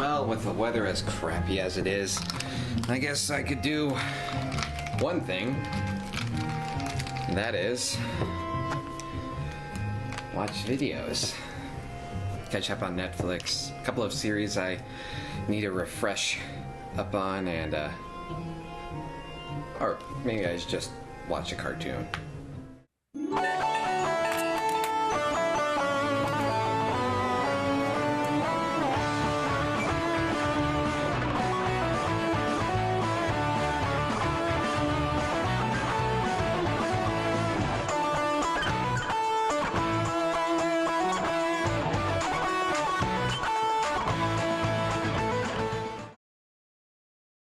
Well, with the weather as crappy as it is, I guess I could do one thing. And that is watch videos. Catch up on Netflix. A couple of series I need to refresh up on, and or maybe I should just watch a cartoon.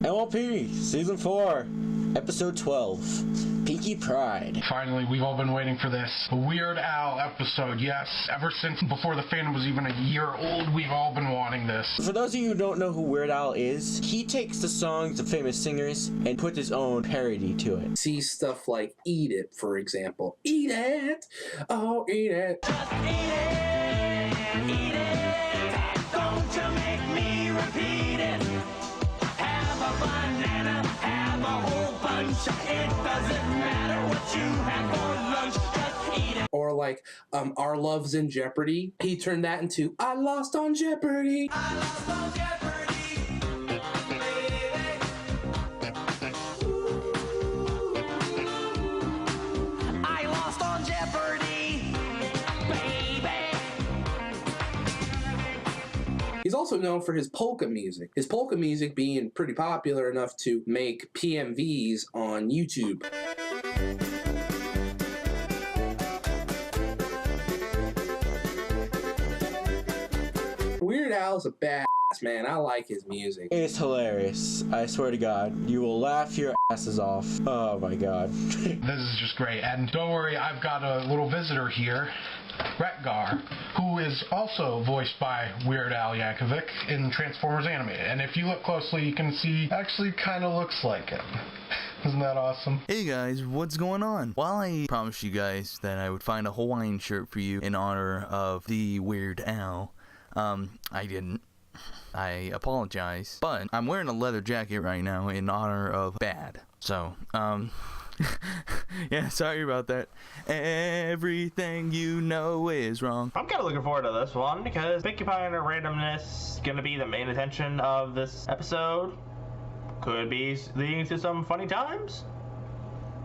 MLP Season 4, Episode 12, Pinkie Pride. Finally, we've all been waiting for this. A Weird Al episode, yes. Ever since before the fandom was even a year old, we've all been wanting this. For those of you who don't know who Weird Al is, he takes the songs of famous singers and puts his own parody to it. See stuff like Eat It, for example. Eat it! Oh, eat it! Just eat it! Eat it! Don't you make me repeat it! Banana, have a whole bunch. It doesn't matter what you had for lunch, just eat it. Or like, Our Love's in Jeopardy. He turned that into I Lost on Jeopardy. I lost on Jeopardy, baby. I lost on Jeopardy, baby. He's also known for his polka music. His polka music being pretty popular enough to make PMVs on YouTube. Weird Al's a badass, man. I like his music. It's hilarious. I swear to God, you will laugh your asses off. Oh my God. This is just great. And don't worry, I've got a little visitor here, Retgar, who is also voiced by Weird Al Yankovic in Transformers Animated. And if you look closely, you can see actually kind of looks like it. Isn't that awesome? Hey guys, what's going on? While I promised you guys that I would find a Hawaiian shirt for you in honor of the Weird Al, I didn't. I apologize, but I'm wearing a leather jacket right now in honor of Bad. So, yeah, sorry about that. Everything you know is wrong. I'm kind of looking forward to this one because Pinkie Pie and her randomness is going to be the main attention of this episode. Could be leading to some funny times.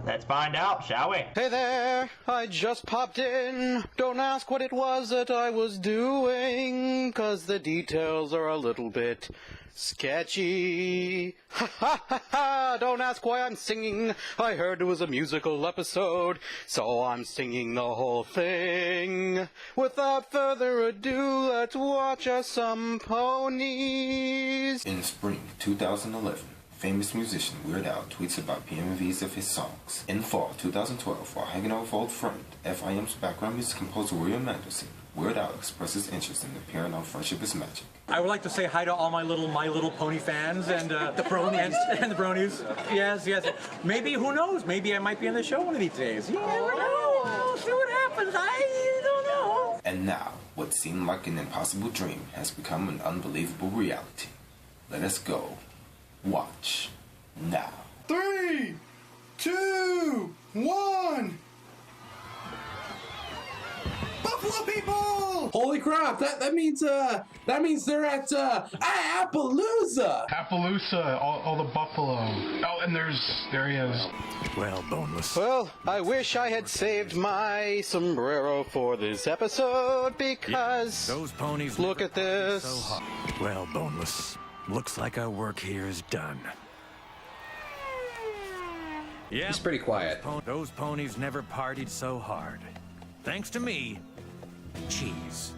Let's find out, shall we? Hey there, I just popped in. Don't ask what it was that I was doing, 'cause the details are a little bit sketchy. Ha ha ha ha, don't ask why I'm singing. I heard it was a musical episode, so I'm singing the whole thing. Without further ado, let's watch us some ponies. In spring 2011, famous musician Weird Al tweets about PMVs of his songs. In fall 2012, while hanging out with old friend FIM's background music composer William Anderson, Weird Al expresses interest in appearing on Friendship is Magic. I would like to say hi to all my Little Pony fans and the Bronies and the Bronies. Yes, yes. Maybe, who knows? Maybe I might be on the show one of these days. You never know. We'll see what happens. I don't know. And now, what seemed like an impossible dream has become an unbelievable reality. Let us go. Watch now. 3, 2, 1. Buffalo people! Holy crap! That means they're at Appaloosa. Appaloosa, all the buffalo. Oh, and there he is. Well, Boneless. Well, I wish I had saved my sombrero for this episode because those ponies look at this. So hot. Well, Boneless. Looks like our work here is done. Yeah, He's pretty quiet. Those ponies never partied so hard. Thanks to me. Cheese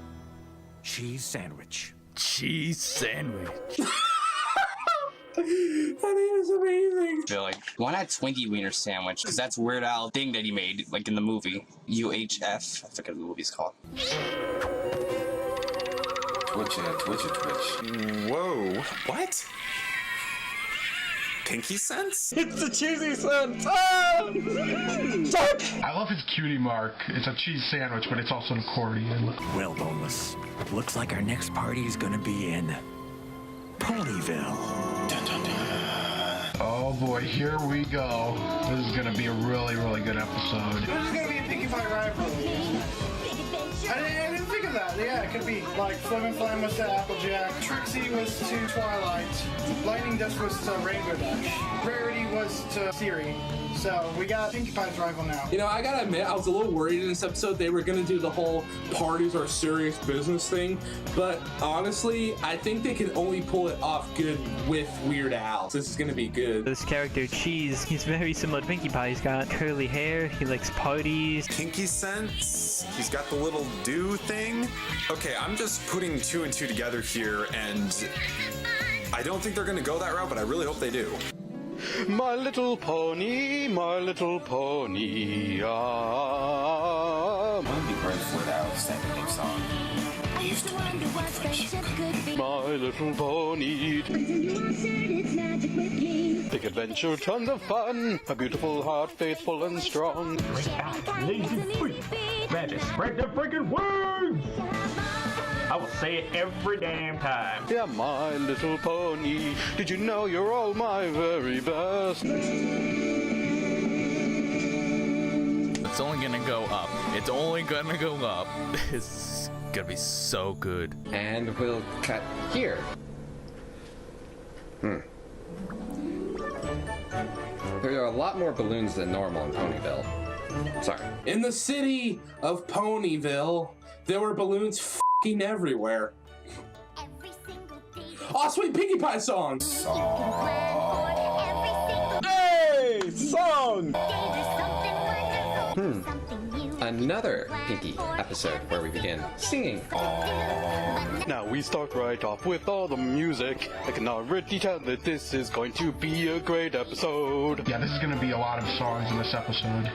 sandwich. Cheese sandwich. That is amazing. Feel like, why not Twinkie Wiener Sandwich? Because that's Weird Al thing that he made, like in the movie. UHF. I forget what the movie's called. Twitch. Whoa. What? Pinkie sense? It's the cheesy sense! Ah! I love his cutie mark. It's a cheese sandwich, but it's also an accordion. Well, Boneless. Looks like our next party is gonna be in Ponyville. Dun, dun, dun. Oh boy, here we go. This is gonna be a really, really good episode. This is gonna be a Pinkie Pie rivalry. I didn't think of that. Yeah, it could be like Flim Flam was to Applejack, Trixie was to Twilight, Lightning Dust was to Rainbow Dash, Rarity was to Siri. So we got Pinkie Pie's rival now. You know, I gotta admit, I was a little worried in this episode they were gonna do the whole parties are serious business thing, but honestly, I think they can only pull it off good with Weird Al. This is gonna be good. This character, Cheese, he's very similar to Pinkie Pie. He's got curly hair, he likes parties. Pinky sense, he's got the little do thing. Okay, I'm just putting two and two together here, and I don't think they're gonna go that route, but I really hope they do. My little pony, my little pony. I want to be grateful for that sang the name song. I used to wonder what friendship could be. My little pony. Big adventure, tons of fun. A beautiful heart, faithful and strong. Magic, spread the freaking wings! I will say it every damn time. Yeah, my little pony. Did you know you're all my very best? It's only gonna go up. It's only gonna go up. This is gonna be so good. And we'll cut here. There are a lot more balloons than normal in Ponyville. Sorry. In the city of Ponyville, there were balloons f***ing everywhere. Oh, sweet Pinkie Pie song! Hey! Song! Another Pinkie episode where we begin singing. Now we start right off with all the music. I can already tell that this is going to be a great episode. Yeah, this is gonna be a lot of songs in this episode.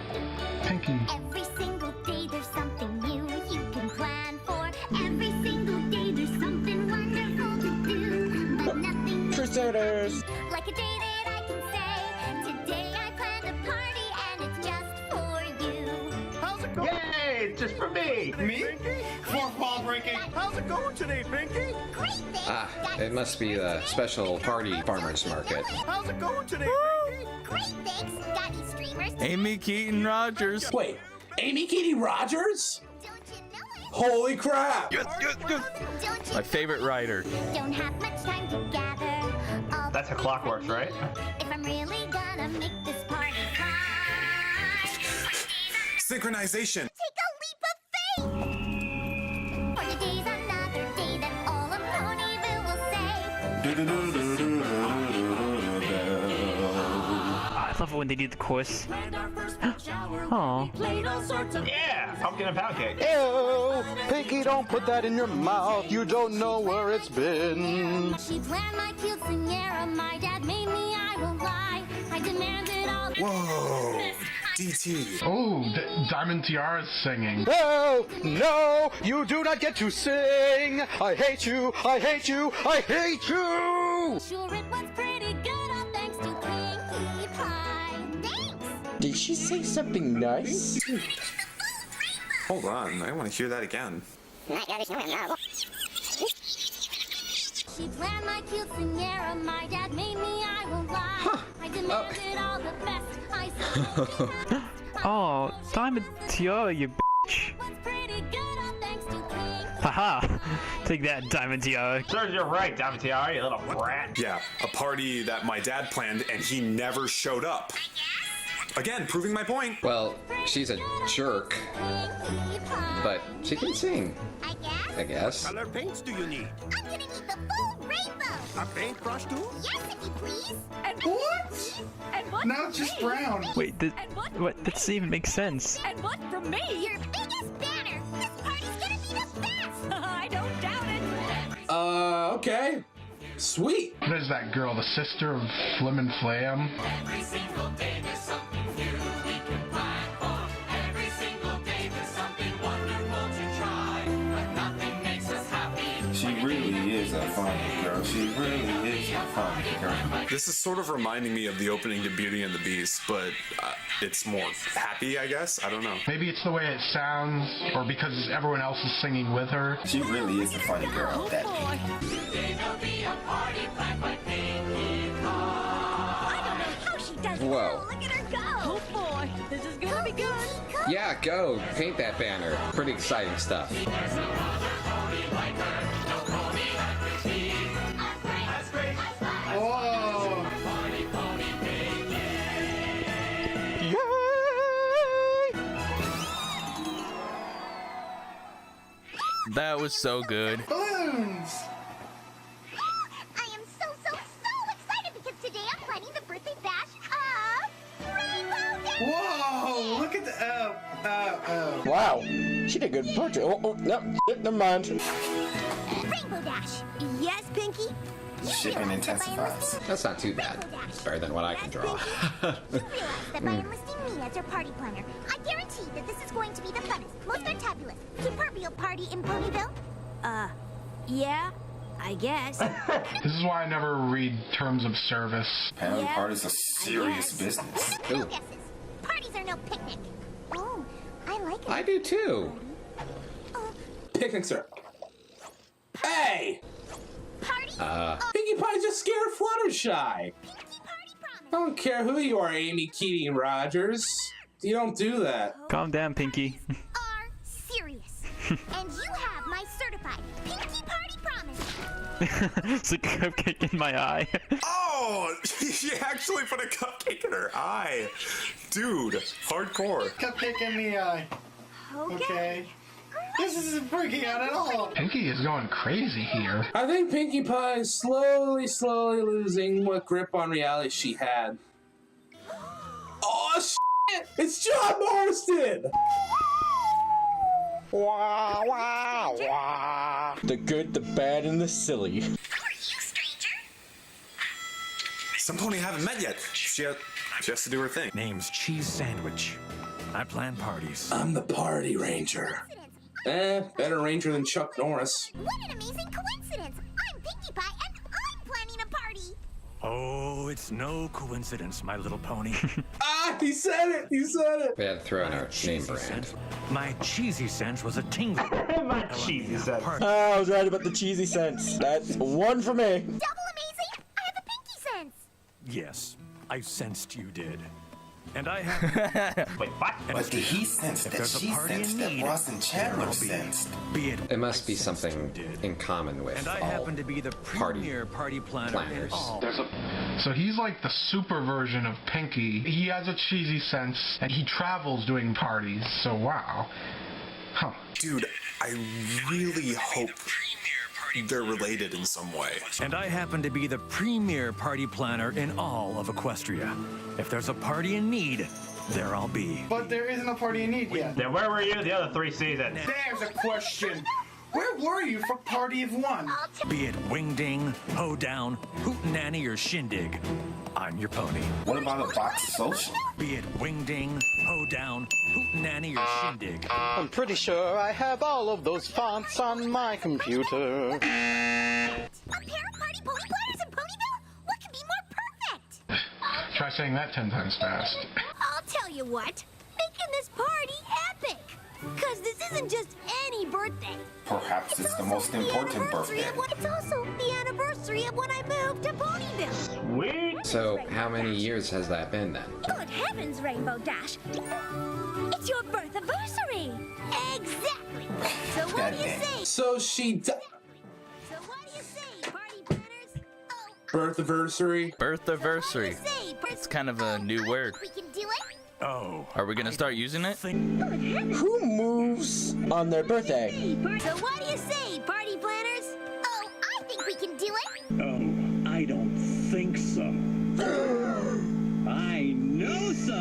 Pinkie. Every single day there's something new you can plan for. Every single day there's something wonderful to do. But nothing Crusaders! like a day that I can say, today I planned a party and it's just for you. How's it going? Yay! It's just for me! Me? Fourth ball breaking. How's it going today, Pinkie? Great things! Ah, it must be the special party farmers market. How's it going today, Pinkie? Great things, Daddy Streamers! Amy Keaton Rogers. Wait, Amy Keaton Rogers? Don't you know it? Holy crap! Don't you My favorite writer. don't have much time to gather all That's how clockworks, right? if I'm really gonna make this party fun. Synchronization. Take a leap of faith! For today's another day that all of Ponyville will say. I love it when they do the chorus. Aw. Yeah! Pumpkin and pound cake. Ew! Pinkie, don't put that in your mouth. You don't know where it's been. She planned my cute singera. My dad made me, I won't lie. I demanded all the Whoa. DT. Oh, Diamond Tiara's singing. No! No! You do not get to sing! I hate you! I hate you! I hate you! Sure it was pretty good, all thanks to Pinkie Pie. Thanks! Did she say something nice? Hold on, I want to hear that again. She planned my cute singera. My dad made me, I won't lie. I demanded all the best. I said, Oh, Diamond Tiara, you bitch. was pretty good, all thanks to Pinkie. Haha. Take that, Diamond Tiara. Serves you right, Diamond Tiara, you little brat. Yeah, a party that my dad planned and he never showed up. Again, proving my point. Well, she's a jerk, Pinkie Pie. but she can sing, I guess. I guess. Color paints do you need? I'm gonna need the full rainbow. A paintbrush too? Yes, if you please. And What? And what? Now it's just brown. Wait, what? That doesn't even make sense. And what from me? Your biggest banner. This party's gonna be the best. I don't doubt it. Okay. Sweet. What is that girl, the sister of Flim and Flam? Every single day there's something new we can plan for. Every single day there's something wonderful to try. But nothing makes us happy. She really is a funny girl. She really is a funny girl. This is sort of reminding me of the opening to Beauty and the Beast, but it's more happy, I guess. I don't know. Maybe it's the way it sounds, or because everyone else is singing with her. She really is a funny girl. That Today there'll be a party Yeah, go. Paint that banner. Pretty exciting stuff. Whoa! That was so good. Balloons! I am so excited because today I'm planning the birthday bash of Rainbow Dash! Whoa! Look at the Wow, she did a good portrait. Oh, no, never mind. Rainbow Dash! Yes, Pinkie? Shipping intensifies. That's not too bad. Better than what I can draw. You realize that by enlisting me as your party planner, I guarantee that this is going to be the funnest, most fantabulous, superbial party in Ponyville? Yeah, I guess. This is why I never read terms of service. Apparently parties are serious business. No guesses. Parties are no picnic. Oh, I like it. I do too. Picnics are. Hey! Party? Pinkie Pie's just scared Fluttershy. I don't care who you are, Amy Keating Rogers. You don't do that. Calm down, Pinkie. Are serious. And you have my certified Pinkie Party promise. It's a cupcake in my eye. Oh, she actually put a cupcake in her eye. Dude, hardcore. Cupcake in the eye. Okay. This isn't freaking out at all. Pinkie is going crazy here. I think Pinkie Pie is slowly losing what grip on reality she had. Oh, shit! It's John Marston! Wow, wow, wow. The good, the bad, and the silly. Some pony haven't met yet. She has to do her thing. Name's Cheese Sandwich. I plan parties. I'm the party ranger. Better ranger than Chuck Norris. What an amazing coincidence! I'm Pinkie Pie and I'm planning a party! Oh, it's no coincidence, my little pony. He said it! He said it! We had to throw in our name brand. Sense, my cheesy sense was a tingle. My cheesy sense. Oh, I was right about the cheesy sense. That's one for me. Double amazing! I have a Pinkie sense! Yes, I sensed you did. And I have. Wait, what? But did he sense that she sensed that Ross and Chandler sensed? It must be something in common with And I all happen to be the premier party planner planners. in all. So he's like the super version of Pinkie. He has a cheesy sense, and he travels doing parties. So wow. Huh. Dude, I really hope they're related in some way. And I happen to be the premier party planner in all of Equestria. If there's a party in need, there I'll be. But there isn't a party in need yet. Then where were you the other 3 seasons? There's a question. Where were you for Party of One? Be it Wingding, Hoedown, Hootenanny, or Shindig, I'm your pony. What about a box social? Be it Wingding, Hoedown, Hootenanny, or Shindig. I'm pretty sure I have all of those fonts on my computer. A pair of party pony planners in Ponyville? What could be more perfect? Try saying that 10 times fast. I'll tell you what. Making this party epic. Because this isn't just any birthday. Perhaps it's the most important birthday. It's also the anniversary of when I moved to Ponyville. Sweet. So how many years has that been then? Good heavens, Rainbow Dash. It's your birth anniversary. Exactly. So what do you say? So she So what do you say, party planners? Oh. Birth anniversary. Birth anniversary. Say, It's kind of a new word. we can do it. Oh. Are we gonna start using it? Who moves on their birthday? So what do you say, party planners? Oh, I think we can do it. Oh, I don't think so. I know so.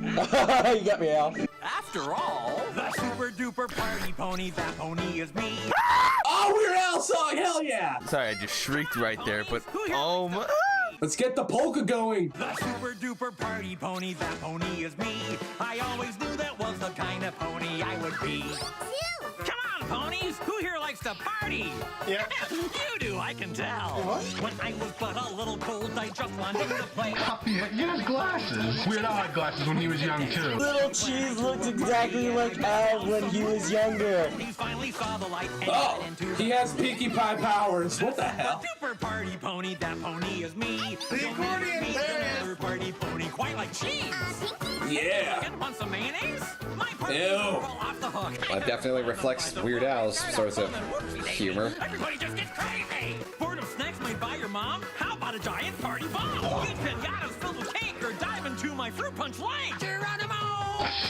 Oh, you got me, Al. After all, the super duper party pony, that pony is me. Oh, Weird Al song, hell yeah! Sorry, I just shrieked right there, but oh my. Let's get the polka going. The super duper party pony, that pony is me. I always knew that was the kind of pony I would be. Come on, ponies? Who here likes to party? Yeah. You do, I can tell. What? When I was but a little cold, I just wanted to play. Yeah, he has glasses. Weird Al had glasses when he was young too. Little Cheese looked exactly like Al when he was younger. He finally saw the light and Oh, got into he has Pinkie Pie powers. What the hell? super party pony, that pony is me. The accordion, there it is. Another party pony, quite like cheese. Yeah. Want some mayonnaise? My party Ew. roll off the hook. Well, it definitely reflects Weird Al's sorts of humor. Everybody just gets crazy. Boredom snacks made by your mom? How about a giant party bomb? Eat pinatas filled with cake or dive into my fruit punch lake. Geronimo!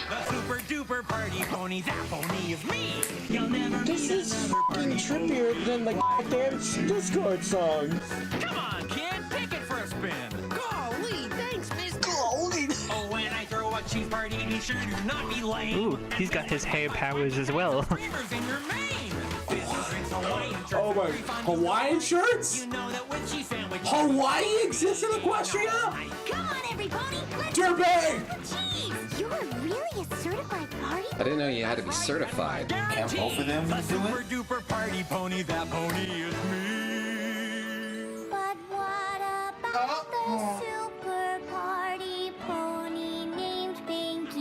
The super duper party pony, that pony is me. You'll never This meet is another fucking party trippier than the goddamn Discord song. Come on, kid, take it for a spin. Golly, thanks, mister. Golly. Oh, when I throw a cheese party, be sure to not be lame. Ooh, he's got his hair powers as well. Dreamers in your mane. Oh my, Hawaiian shirts? You know that when she sandwich. Hawaii exists in Equestria? Come on, everybody. Let's Derby! Jeez, you're really a certified party? I didn't know you had to be certified. Can't vote for them The to do super it? duper party pony, that pony is me. But what about the super party pony named Pinkie?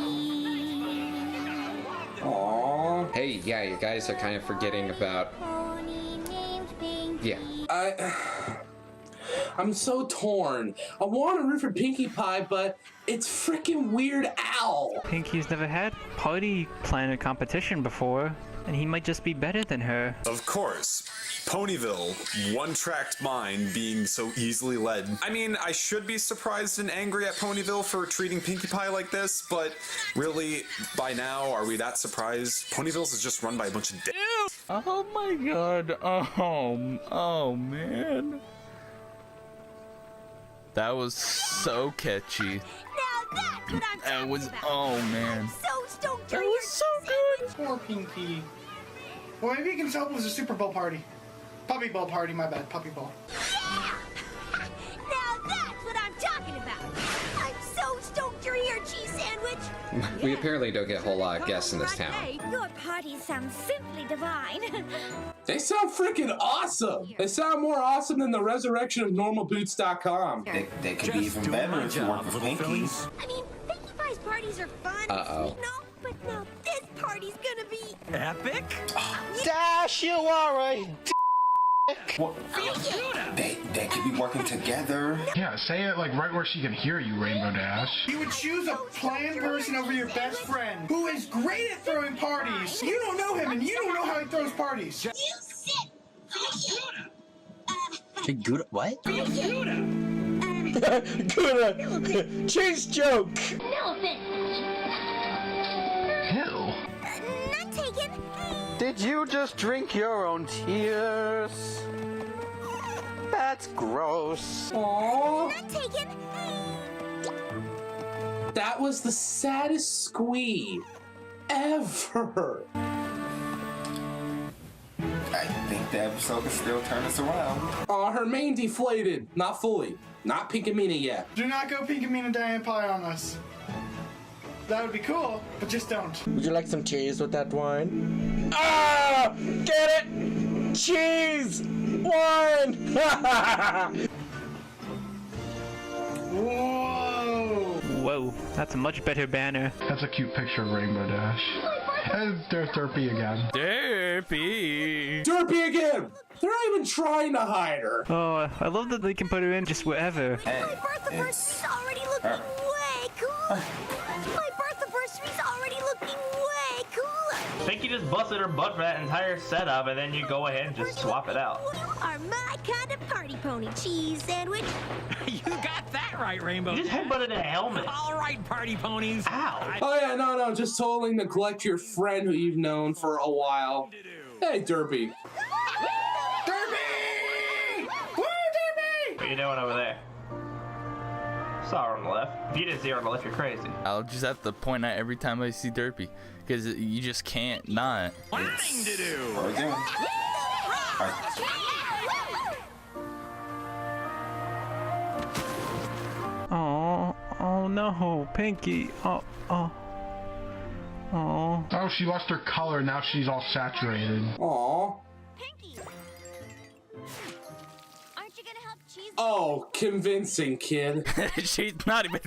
Aww. Hey, yeah, you guys are kind of forgetting about... Pony named Pinkie. Yeah. I'm so torn. I want to root for Pinkie Pie, but it's freaking Weird Al. Pinkie's never had party planner competition before, and he might just be better than her. Of course. Ponyville, one-tracked mind being so easily led. I mean, I should be surprised and angry at Ponyville for treating Pinkie Pie like this, but really, by now, are we that surprised? Ponyville's is just run by a bunch of Oh my god. Oh man. That was so catchy. Now that's what I'm That talking was, about. oh man. So stoked That you're was here, so cheese good. Poor Pinkie. Well, maybe you can help with a Super Bowl party. Puppy Bowl party, my bad. Puppy Bowl. Yeah! Now that's what I'm talking about. I'm so stoked you're here, cheese sandwich. We apparently don't get a whole lot of guests in this town. Hey, your party sounds simply divine. They sound freaking awesome. They sound more awesome than the resurrection of normalboots.com. They could be even better if you work with Pinkie. I mean, Pinkie Pie's parties are fun. Uh-oh. No, but now this party's gonna be Epic? Dash, you are a What? They could be working together. Yeah, say it like right where she can hear you, Rainbow Dash. You would choose a planned person over your best friend, who is great at throwing parties. You don't know him, and you don't know how he throws parties. You sit. Good. What? Gouda. Cheese joke. No offense. Ew. None taken. Did you just drink your own tears? That's gross. Aww. None taken. That was the saddest squee ever. I think the episode can still turn us around. Her mane deflated. Not fully. Not Pinkamena yet. Do not go Pinkamena Diane Pie on us. That would be cool, but just don't. Would you like some cheese with that wine? Ah! Get it? Cheese! Wine! Whoa! Whoa, that's a much better banner. That's a cute picture of Rainbow Dash. And there's Derpy again. Derpy. Derpy again! They're not even trying to hide her. Oh, I love that they can put her in just wherever. Hey, My birth anniversary's already looking way cooler. My birth anniversary's already looking way cooler. Pinkie just busted her butt for that entire setup, and then you go ahead and just swap it out. You are my kind of party pony, cheese sandwich. You got that right, Rainbow. You just headbutted a helmet. All right, party ponies. Ow. Oh yeah, no, just totally neglect your friend who you've known for a while. Hey, Derpy. Derpy! Woo, Derpy! What are you doing over there? Saw her on the left. If you didn't see her on the left, you're crazy. I'll just have to point out every time I see Derpy, because you just can't not. Thing to do. Or again. Oh no, Pinkie. Oh Aww. Oh, she lost her color. Now she's all saturated. Aww. Aren't you gonna help Cheese? Oh, convincing, kid. She's not even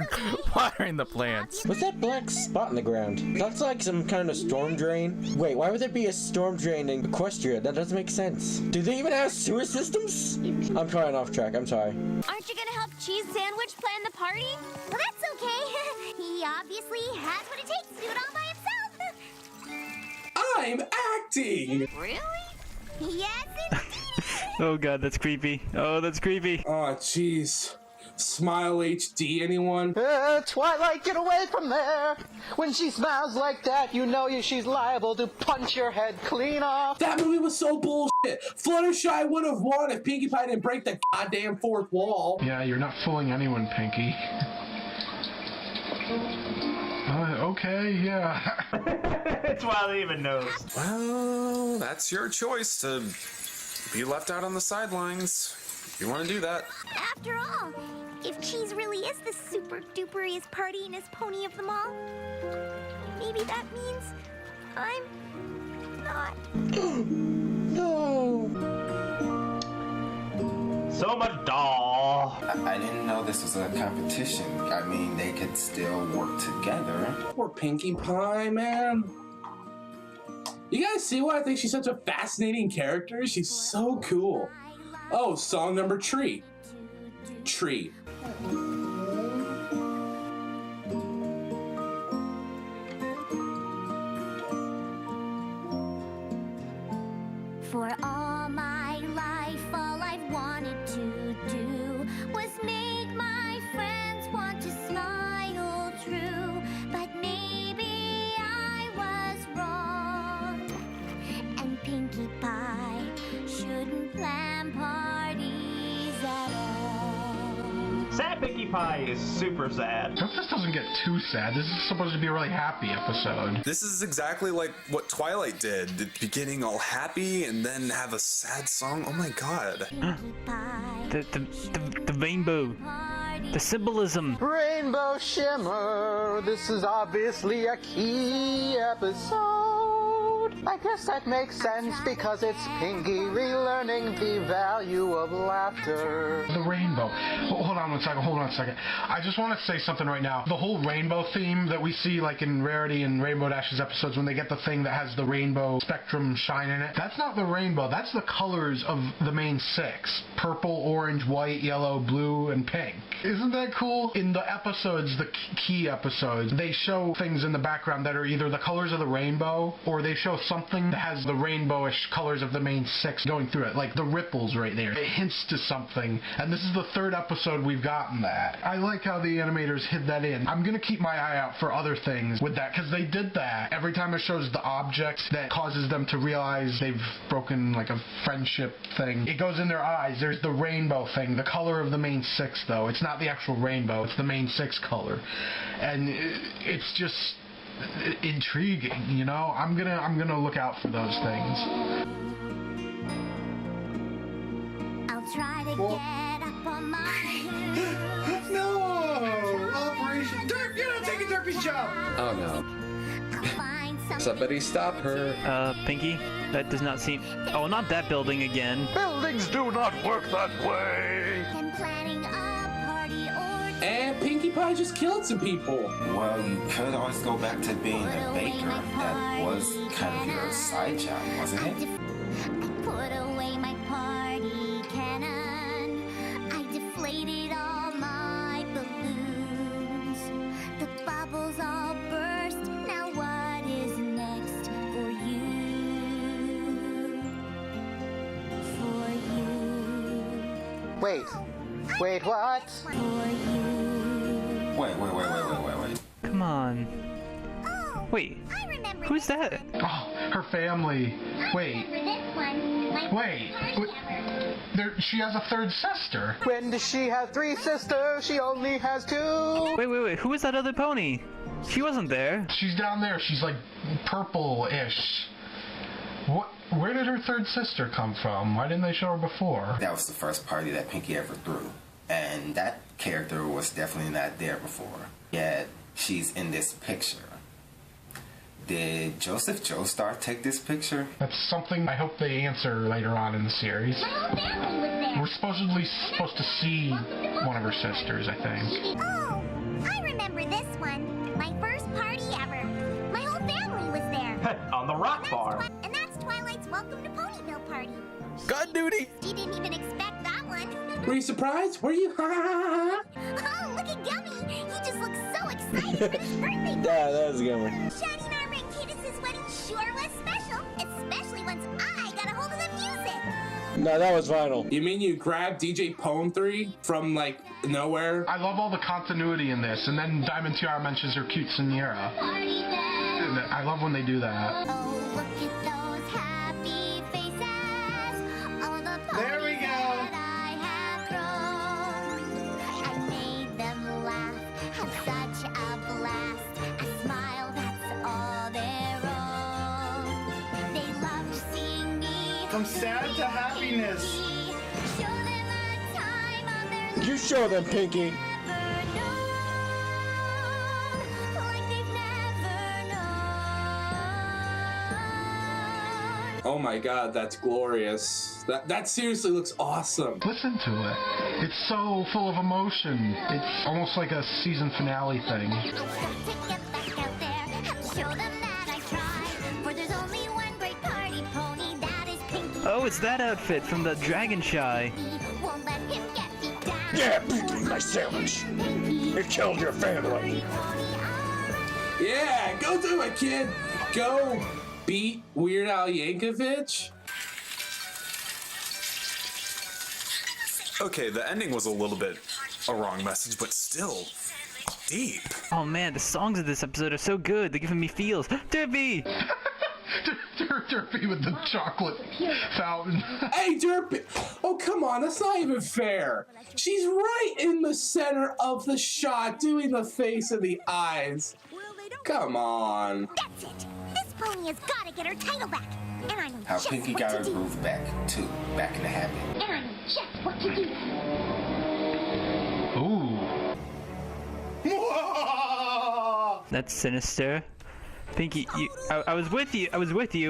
watering the plants. What's that black spot in the ground? That's like some kind of storm drain. Wait, why would there be a storm drain in Equestria? That doesn't make sense. Do they even have sewer systems? I'm trying off track, I'm sorry. Aren't you gonna help Cheese Sandwich plan the party? Well, that's okay. He obviously has what it takes to do it all by himself. I'm acting! Really? Yes, indeed. Oh god, that's creepy. Oh, that's creepy. Oh, jeez. Smile HD, anyone? Twilight, get away from there! When she smiles like that, you know she's liable to punch your head clean off. That movie was so bullshit. Fluttershy would have won if Pinkie Pie didn't break the goddamn fourth wall. Yeah, you're not fooling anyone, Pinkie. Okay, yeah. It's Twilight even knows. Well, that's your choice to be left out on the sidelines. If you want to do that. After all, if Cheese really is the super duperiest partyinest pony of them all, maybe that means I'm not. No. So much doll. I didn't know this was a competition. I mean, they could still work together. Poor Pinkie Pie, man. You guys see why I think she's such a fascinating character? She's so cool. Oh, song number Tree. Tree. For all my life, all I've wanted to do was make my friends want to smile true. But maybe I was wrong. And Pinkie Pie shouldn't plan parties at all. Sad Pinkie Pie is super sad. Hope this doesn't get too sad. This is supposed to be a really happy episode. This is exactly like what Twilight did. The beginning all happy and then have a sad song. Oh my god. The rainbow. The symbolism. Rainbow shimmer, this is obviously a key episode. I guess that makes sense because it's Pinkie relearning the value of laughter. The rainbow. Hold on one second. I just want to say something right now. The whole rainbow theme that we see like in Rarity and Rainbow Dash's episodes when they get the thing that has the rainbow spectrum shine in it. That's not the rainbow. That's the colors of the main six. Purple, orange, white, yellow, blue, and pink. Isn't that cool? In the episodes, the key episodes, they show things in the background that are either the colors of the rainbow or they show something that has the rainbowish colors of the main six going through it, like the ripples right there. It hints to something, and this is the third episode we've gotten that. I like how the animators hid that in. I'm gonna keep my eye out for other things with that, because they did that. Every time it shows the object that causes them to realize they've broken like a friendship thing, it goes in their eyes. There's the rainbow thing, the color of the main six though. It's not the actual rainbow, it's the main six color. And it's just intriguing, you know? I'm gonna look out for those things. I'll try to get up on my heels. No! Operation Derp! You're not taking Derpy's job! Oh no. Somebody stop her. Pinkie? That does not seem... Oh, not that building again. Buildings do not work that way. And planning a party or And Pinkie Pie just killed some people. Well, you could always go back to being a baker. That was kind of your side job, wasn't it? put away my party cannon. I deflated all my balloons. The bubbles all burst. Now what is next for you? For you. Wait, what? For you. Wait. Come on. Wait, who's that? Oh, her family. Wait. She has a third sister. When does she have three sisters? She only has two. Wait, who is that other pony? She wasn't there. She's down there. She's like purple-ish. Where did her third sister come from? Why didn't they show her before? That was the first party that Pinkie ever threw. And that character was definitely not there before. Yet, she's in this picture. Did Joseph Joestar take this picture? That's something I hope they answer later on in the series. We're supposedly supposed to see one of her sisters, I think. Oh, I remember this one. My first party ever. My whole family was there. On the rock bar. And that's Twilight's welcome to Ponyville party. God duty! You didn't even expect that one. Were you surprised? Were you? Oh, look at Gummy. He just looks so excited for his birthday. Yeah, that was a good one. Shining Armor and Cadis's wedding sure was special, especially once I got a hold of the music. No, that was vinyl. You mean you grabbed DJ Pone 3 from like nowhere? I love all the continuity in this, and then Diamond Tiara mentions her cute Sierra. I love when they do that. Oh, look at those happy faces. All the There we go. that I have grown. I made them laugh, have such a blast. A smile that's all their own. They loved seeing me. From sad to happiness. Show them a time of their You show them, Pinkie. never known. Like they've never known. Oh my god, that's glorious. That seriously looks awesome. Listen to it. It's so full of emotion. It's almost like a season finale thing. I've got to get back out there and show them that I tried. For there's only one great party pony, that is Pinkie. Oh, it's that outfit from the Dragon Shy. Won't let him get me down. Yeah, Pinkie, my sandwich. It killed your family. Yeah, go do it, kid. Go beat Weird Al Yankovic. Okay, the ending was a little bit a wrong message, but still deep. Oh man, the songs of this episode are so good. They're giving me feels. Derpy! Derpy with the chocolate fountain. Hey, Derpy. Oh, come on. That's not even fair. She's right in the center of the shot doing the face and the eyes. Come on. That's it. This pony has got to get her title back. And I know How just Pinkie what got to her do. groove back, too. Back in the habit. And I know just what to do. Ooh. That's sinister. Pinkie, I was with you,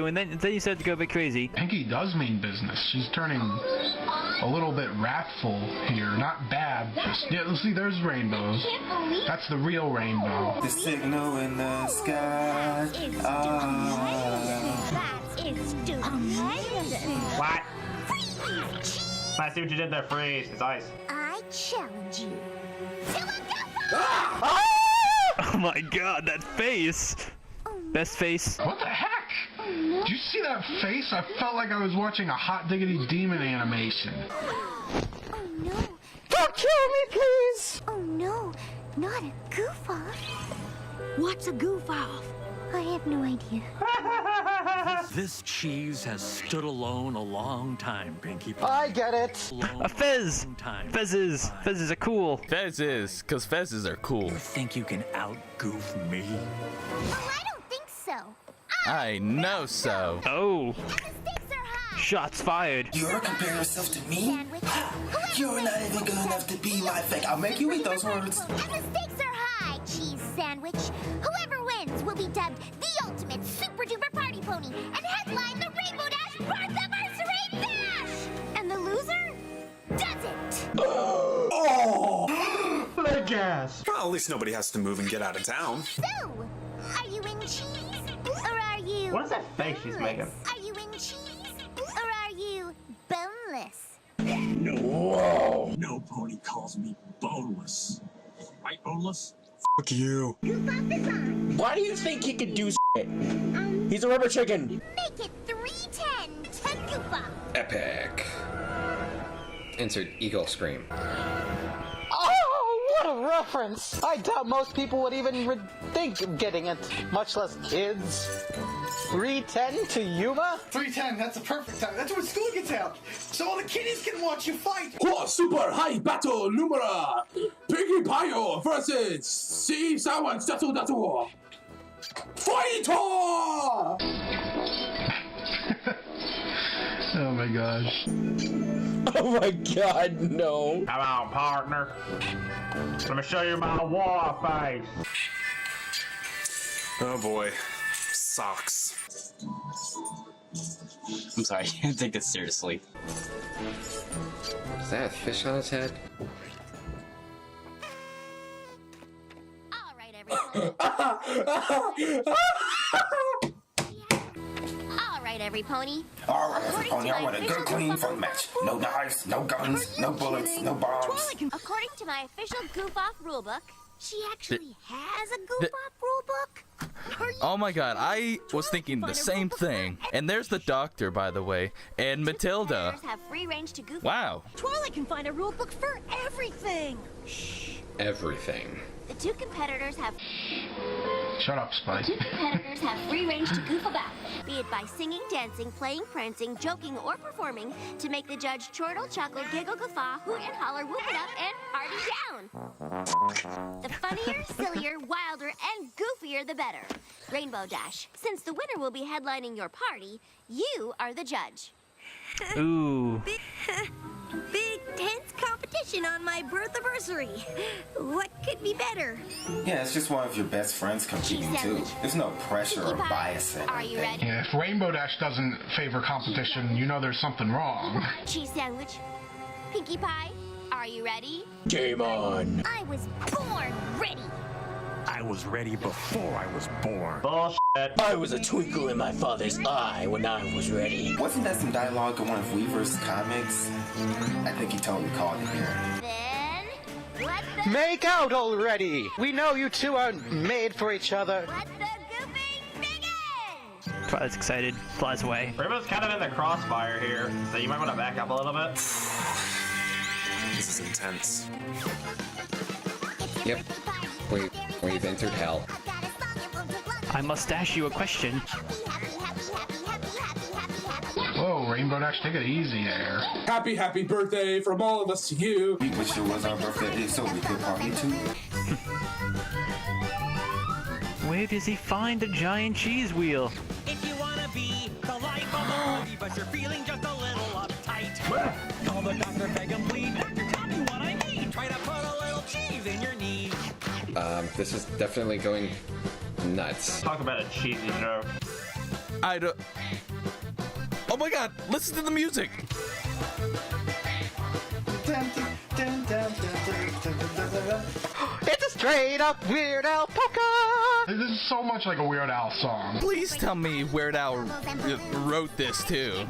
and then you started to go a bit crazy. Pinkie does mean business. She's turning a little bit wrathful here. Not bad, just... Yeah, see, there's rainbows. That's the real rainbow. The signal in the sky. That is stupid. What? I see what you did there, Freeze. It's ice. I challenge you to a go Oh my god, that face! Best face. What the heck? Did you see that face? I felt like I was watching a Hot Diggity Demon animation. Oh no. Don't kill me, please! Oh no, not a goof off. What's a goof off? I have no idea. This cheese has stood alone a long time, Pinkie. I get it. A fez! Fezzes! Fezzes are cool. Fezzes, because fezzes are cool. You think you can out-goof me? Oh, I don't think so. I know so. Oh. And the stakes are high. Shots fired. You're comparing yourself to me? You're not even good enough to be my fake. I'll make you eat those words. And the stakes are high, cheese sandwich. Whoever wins will be dubbed the ultimate super duper party pony and headline the Rainbow Dash Birthday Bash. And the loser does it. Oh! Leg gas. Well, at least nobody has to move and get out of town. So, are you in cheese? Or are you... What is that face she's making? Are you in cheese? Or are you boneless? No. Whoa. No pony calls me boneless. Right, boneless? Fuck you. Why do you think he could do shit? He's a rubber chicken. Make it 310 to Goofa. Epic. Insert eagle scream. Oh, what a reference! I doubt most people would even think of getting it, much less kids. 310 to Yuma? 310, that's a perfect time. That's when school gets out. So all the kiddies can watch you fight. Oh, super high battle numera. Pinkie Pie versus C Someone Datu Datu. Fighter! Oh my gosh. Oh my god, no. Come on, partner. Let me show you my war face. Oh boy. socks. I'm sorry, I can't take this seriously. Is that a fish on his head? All right, every pony. All right, every pony, I want a good, clean, fun match. No knives, no guns, no bullets, no bombs. According to my official goof-off rulebook, she actually has a goof-off rulebook. Oh my god, I was thinking the same thing. And there's the doctor, by the way, and Matilda. Have free range to goof. Wow. Twilight can find a rulebook for everything. Everything. The two competitors have. Shut up, Spice. The two competitors have free range to goof about, be it by singing, dancing, playing, prancing, joking, or performing, to make the judge chortle, chuckle, giggle, guffaw, hoot and holler, whoop it up, and party down. The funnier, sillier, wilder, and goofier, the better. Rainbow Dash, since the winner will be headlining your party, you are the judge. Ooh. Big, tense competition on my birth anniversary. What could be better? Yeah, it's just one of your best friends competing too. There's no pressure or bias in Are you ready? Yeah, if Rainbow Dash doesn't favor competition, you know there's something wrong. Cheese sandwich. Pinkie Pie, are you ready? Game on. I was born ready. I was ready before I was born. Bullshit. I was a twinkle in my father's eye when I was ready. Wasn't that some dialogue in one of Weaver's comics? I think he totally called it here. Then, let the Make out already! We know you two are made for each other. goofing begin! Twilight's excited, flies away. Rainbow's kind of in the crossfire here, so you might want to back up a little bit. This is intense. Yep. We've entered hell. I must ask you a question. Whoa, Rainbow Dash, take it easy there. Happy birthday from all of us to you. We wish it was our birthday so we could party too. Where does he find a giant cheese wheel? If you wanna be the life of a movie, but you're feeling just a little uptight, call the doctor, beg him, please. Doctor, tell me what I need. Try to put a little cheese in your knee. This is definitely going nuts. Talk about a cheesy joke. I don't. Oh my god, listen to the music! It's a straight up Weird Al polka! This is so much like a Weird Al song. Please tell me Weird Al wrote this too.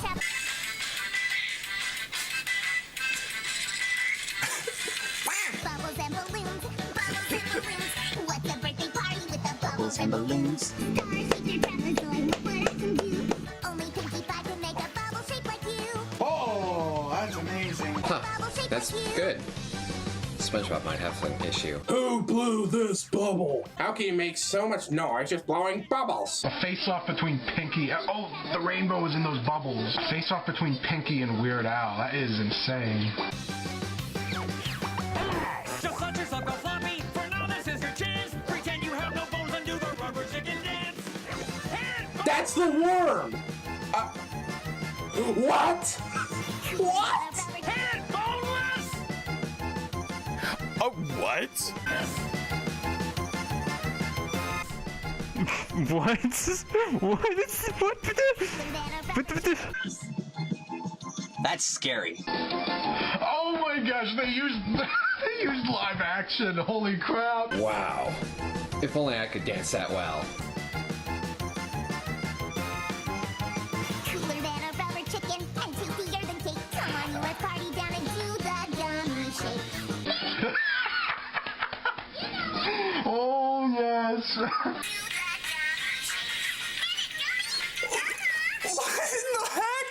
Bubbles and balloons, bubbles and balloons. What's a birthday party with the Bubbles and balloons. Stars with your travelers doing what I can do. Only Pinkie Pie can make a bubble shape like you. Oh, that's amazing. Huh. That's good. SpongeBob might have some issue. Who blew this bubble? How can you make so much noise just blowing bubbles? A face-off between Pinkie... Oh, the rainbow is in those bubbles. A face-off between Pinkie and Weird Al. That is insane. Just let yourself go floppy. For now, this is your chance. Pretend you have no bones and do the rubber chicken dance. That's the worm! What? What? Head boneless! Oh, what? What? That's scary. Oh my gosh, they used live action. Holy crap. Wow. If only I could dance that well. Cooler than a rubber chicken and toothier than cake. Come on, you let's party down and do the gummy shake. Oh yes. What in the heck?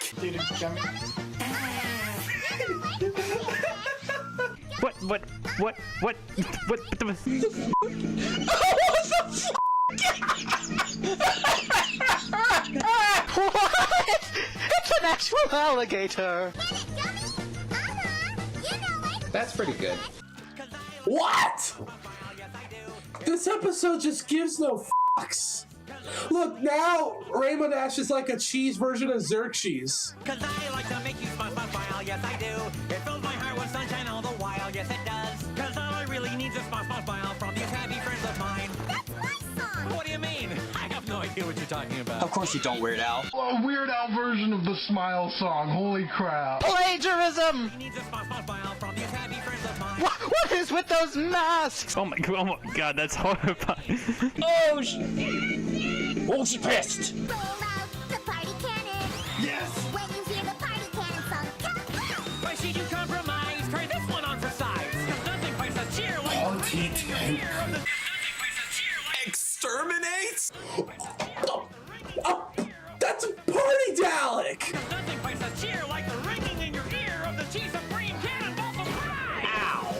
What? It's an actual alligator! That's pretty good. What? This episode just gives no fucks. Look, now Rainbow Dash is like a cheese version of Xerxes. Cause I like to make you smile, yes I do. It fills my heart with sunshine all the while, yes it does. Cause all I really need is a smile from these happy friends of mine. That's my song. What do you mean? I have no idea what you're talking about. course you don't, Weird Al. A Weird Al version of the Smile song. Holy crap. Plagiarism! What is with those masks? Oh my god, that's horrifying. Oh, she pissed. Roll out the party cannon. Yes! When you hear the party cannon song, come out. Why should you compromise? Try this one on for size. 'Cause nothing fights a cheer like Party tank. Exterminate? That's a party Dalek! nothing fights a cheer like the ringing in your ear of the Chief Supreme Cannonball Surprise! Ow!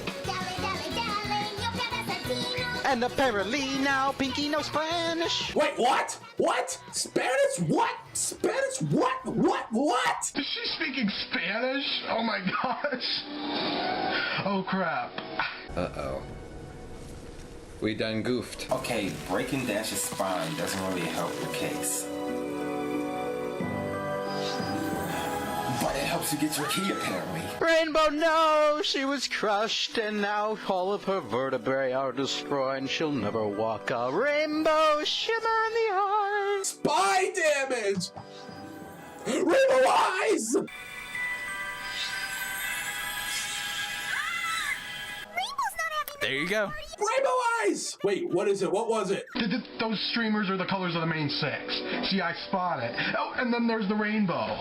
And apparently now Pinkie knows Spanish. Wait, what? What? Spanish? What? Spanish? What? What? Is she speaking Spanish? Oh my gosh. Oh crap. Uh-oh. We done goofed. Okay, breaking Dash's spine doesn't really help the case. But it helps you get your key, apparently. Rainbow, no! She was crushed, and now all of her vertebrae are destroyed, and she'll never walk a rainbow shimmer in the eyes. Spy damage! Rainbow eyes! There you go. Rainbow eyes! Wait, what is it? What was it? Those streamers are the colors of the main six. See, I spot it. Oh, and then there's the rainbow.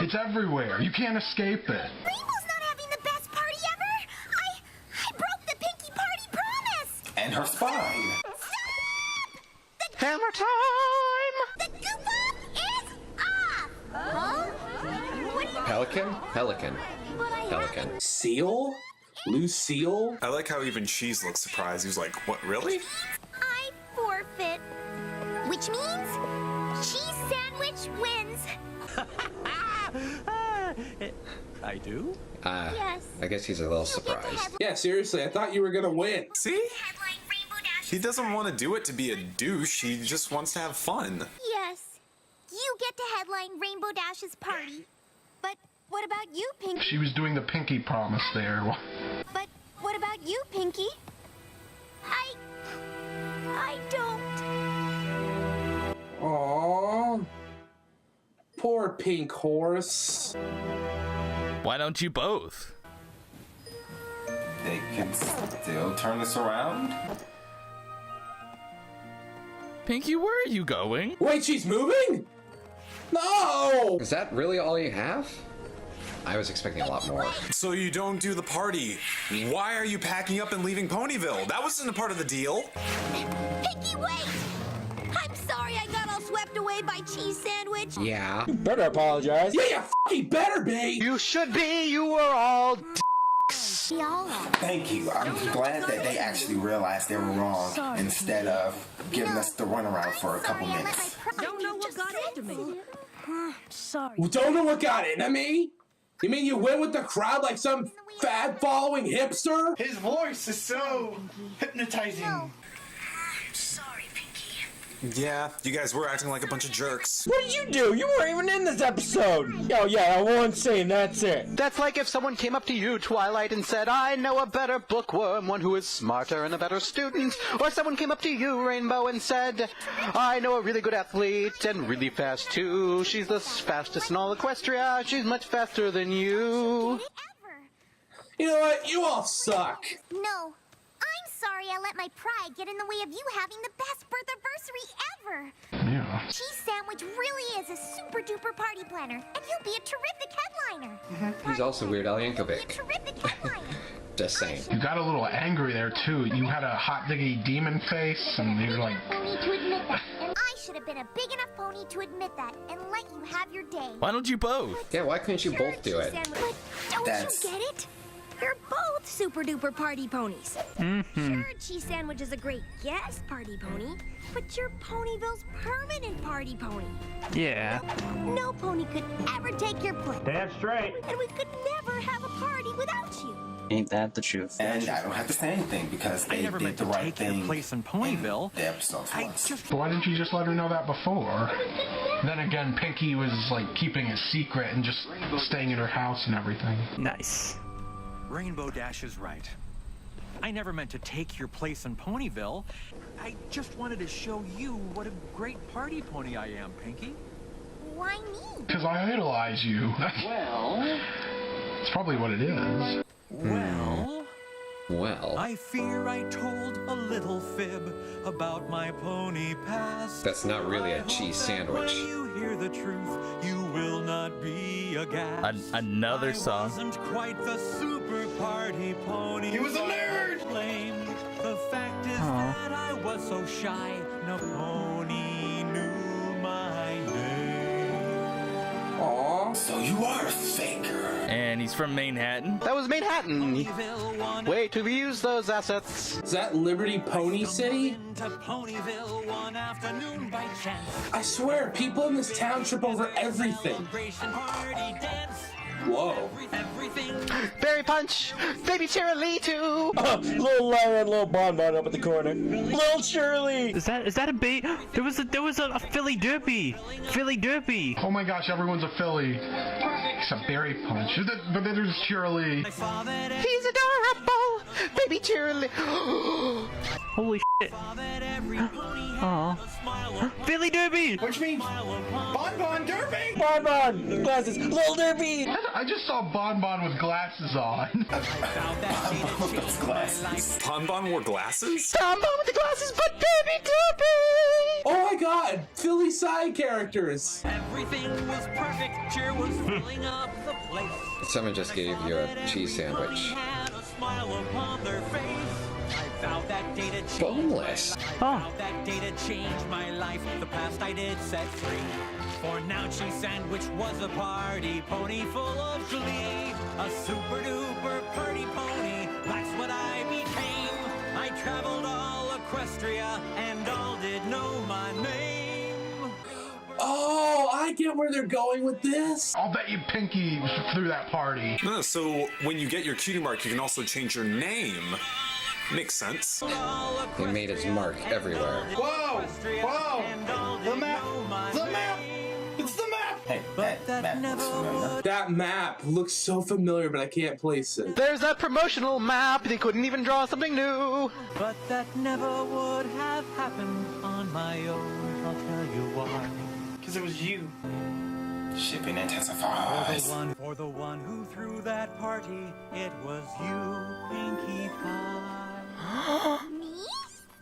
It's everywhere. You can't escape it. Rainbow's not having the best party ever. I broke the Pinkie party promise. And her spine. Hammer time! The goof off is off. Huh? What do you Pelican? Pelican. Seal? Lucille? I like how even Cheese looks surprised. He was like, what, really? I forfeit. Which means cheese sandwich wins. I do? Yes. I guess he's a little surprised. Yeah, seriously, I thought you were gonna win. See? He doesn't want to do it to be a douche. He just wants to have fun. Yes. You get to headline Rainbow Dash's party. But what about you, Pinkie? She was doing the Pinkie promise there. But what about you, Pinkie? I don't. Aww. Poor pink horse. Why don't you both? They can still turn this around? Pinkie, where are you going? Wait, she's moving? No! Is that really all you have? I was expecting a lot more. So you don't do the party. Why are you packing up and leaving Ponyville? That wasn't a part of the deal. Pinkie, wait! I'm sorry I got all swept away by cheese sandwich. Yeah. You better apologize. Yeah, you fucking better be! You should be. You were all We all are. Thank you. I'm glad that they actually realized they were wrong instead of giving us the runaround for a couple minutes. Don't know what got into me. Sorry. Don't know what got into me? You mean you went with the crowd like some fad-following hipster? His voice is so hypnotizing. Yeah, you guys were acting like a bunch of jerks. What did you do? You weren't even in this episode. Oh yeah, one scene, that's it. That's like if someone came up to you, Twilight, and said, I know a better bookworm, one who is smarter and a better student. Or someone came up to you, Rainbow, and said, I know a really good athlete and really fast too. She's the fastest in all Equestria. She's much faster than you. You know what? You all suck. No. I'm sorry I let my pride get in the way of you having the best birthanniversary ever. Yeah. Cheese Sandwich really is a super duper party planner, and you'll be a terrific headliner. He's also Weird Al Yankovic. Terrific headliner. Just saying. You got a little angry there too. You had a hot diggity demon face, and you're like. Pony to admit that, and I should have been a big enough pony to admit that and let you have your day. Why don't you both? Yeah, why couldn't you both do it? But don't you get it? They're both super duper party ponies. Sure, Cheese Sandwich is a great guest party pony, but you're Ponyville's permanent party pony. Yeah. No pony could ever take your place. Damn straight. And we could never have a party without you. Ain't that the truth? And I don't have to say anything because they did the right thing. Place in Ponyville. The episodes once. Why didn't you just let her know that before? Then again, Pinkie was like keeping a secret and just staying in her house and everything. Nice. Rainbow Dash is right. I never meant to take your place in Ponyville. I just wanted to show you what a great party pony I am, Pinkie. Why me? Because I idolize you. Well... It's probably what it is. Well, I fear I told a little fib about my pony past. That's not really a cheese sandwich. When you hear the truth, you will not be aghast. Another song. I wasn't quite the super party pony. He was a nerd! Blame. The fact is that I was so shy, no pony knew my name. Aw, so you are a faker. And he's from Manhattan. That was Manhattan. Way to use those assets. Is that Liberty Pony City? Ponyville one afternoon by chance. I swear, people in this town trip over everything. Whoa. Berry Punch! Baby Cheerilee too! Little Lyra and little Bonbon up at the corner. Little Shirley! Is that a bait? There was a Philly Derpy. Philly Derpy. Oh my gosh, everyone's a Philly. Except Berry Punch. But then there's Shirley. He's adorable! Baby Cheerilee! Holy shit. Aw. Philly Derpy! Which means Bonbon Derpy! Bonbon! Glasses! Little Derpy! I just saw Bonbon with glasses on. Bonbon wore glasses? Bonbon with the glasses, but Baby Derpy! Oh my god! Philly side characters! Everything was perfect. Cheer was filling up the place. Someone just gave you a cheese sandwich. Had a smile upon their face. I vowed that day to change. Boneless. I vowed that day to change my life. The past I did set free. For now, cheese sandwich was a party pony full of glee. A super duper party pony. That's what I became. I traveled all Equestria and all did know my name. Oh, I get where they're going with this. I'll bet you Pinkie threw that party. No, so when you get your cutie mark, you can also change your name. Makes sense. He made his mark everywhere. Whoa! Whoa! The map! The map! It's the map! Hey, that map looks familiar. That map looks so familiar, but I can't place it. There's that promotional map. They couldn't even draw something new. But that never would have happened on my own. I'll tell you why. Because it was you. Shipping intensifies. For the one who threw that party, it was you, Pinkie Pie. Me?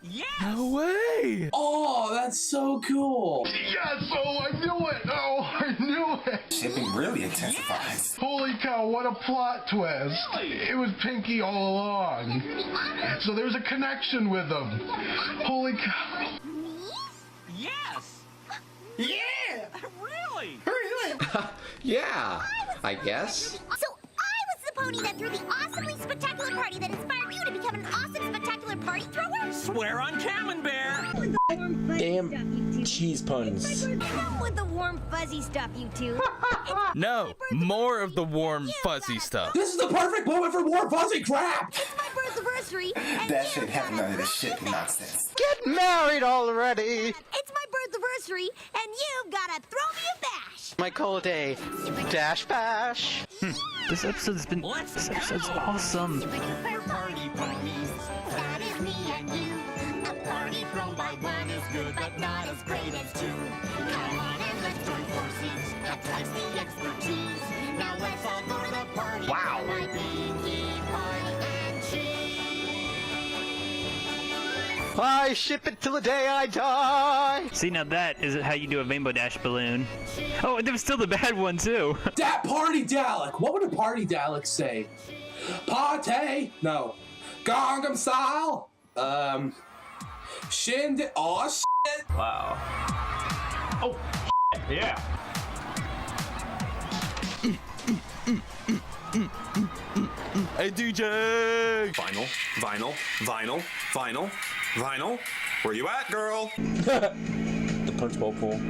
Yes! No way! Oh, that's so cool. Yes! Oh, I knew it! Oh, I knew it! Shipping really intensifies. Holy cow, what a plot twist. It was Pinkie all along. So there's a connection with them. Holy cow. Yes! Yeah! Really? Really? Yeah, I guess. So I was the pony that threw the awesomely spectacular party that inspired you to become an awesome spectacular party thrower? Swear on Camembert! Damn cheese puns. Come with the warm fuzzy stuff, you two. No, more of the warm fuzzy stuff. This is the perfect moment for more fuzzy crap. It's my birthday, and That shit have none of this shipping nonsense. Get married already. it's my birthday, and you've gotta throw me a bash. Might call it a dash bash. This episode's awesome. Party ponies. That is me and you. A party thrown by one is good, but not as great as two. Come on and let's join forces. That takes the expertise. Now let's all go to the party. Wow. My Pinkie Pie and cheese. I ship it till the day I die. See, now that is how you do a Rainbow Dash balloon. Oh, there was still the bad one, too. That party Dalek. What would a party Dalek say? Party? No. Gangnam Style? Shindig. Oh, shit. Wow. Oh, yeah. Hey, DJ! Vinyl. Where you at, girl? The punch bowl pool.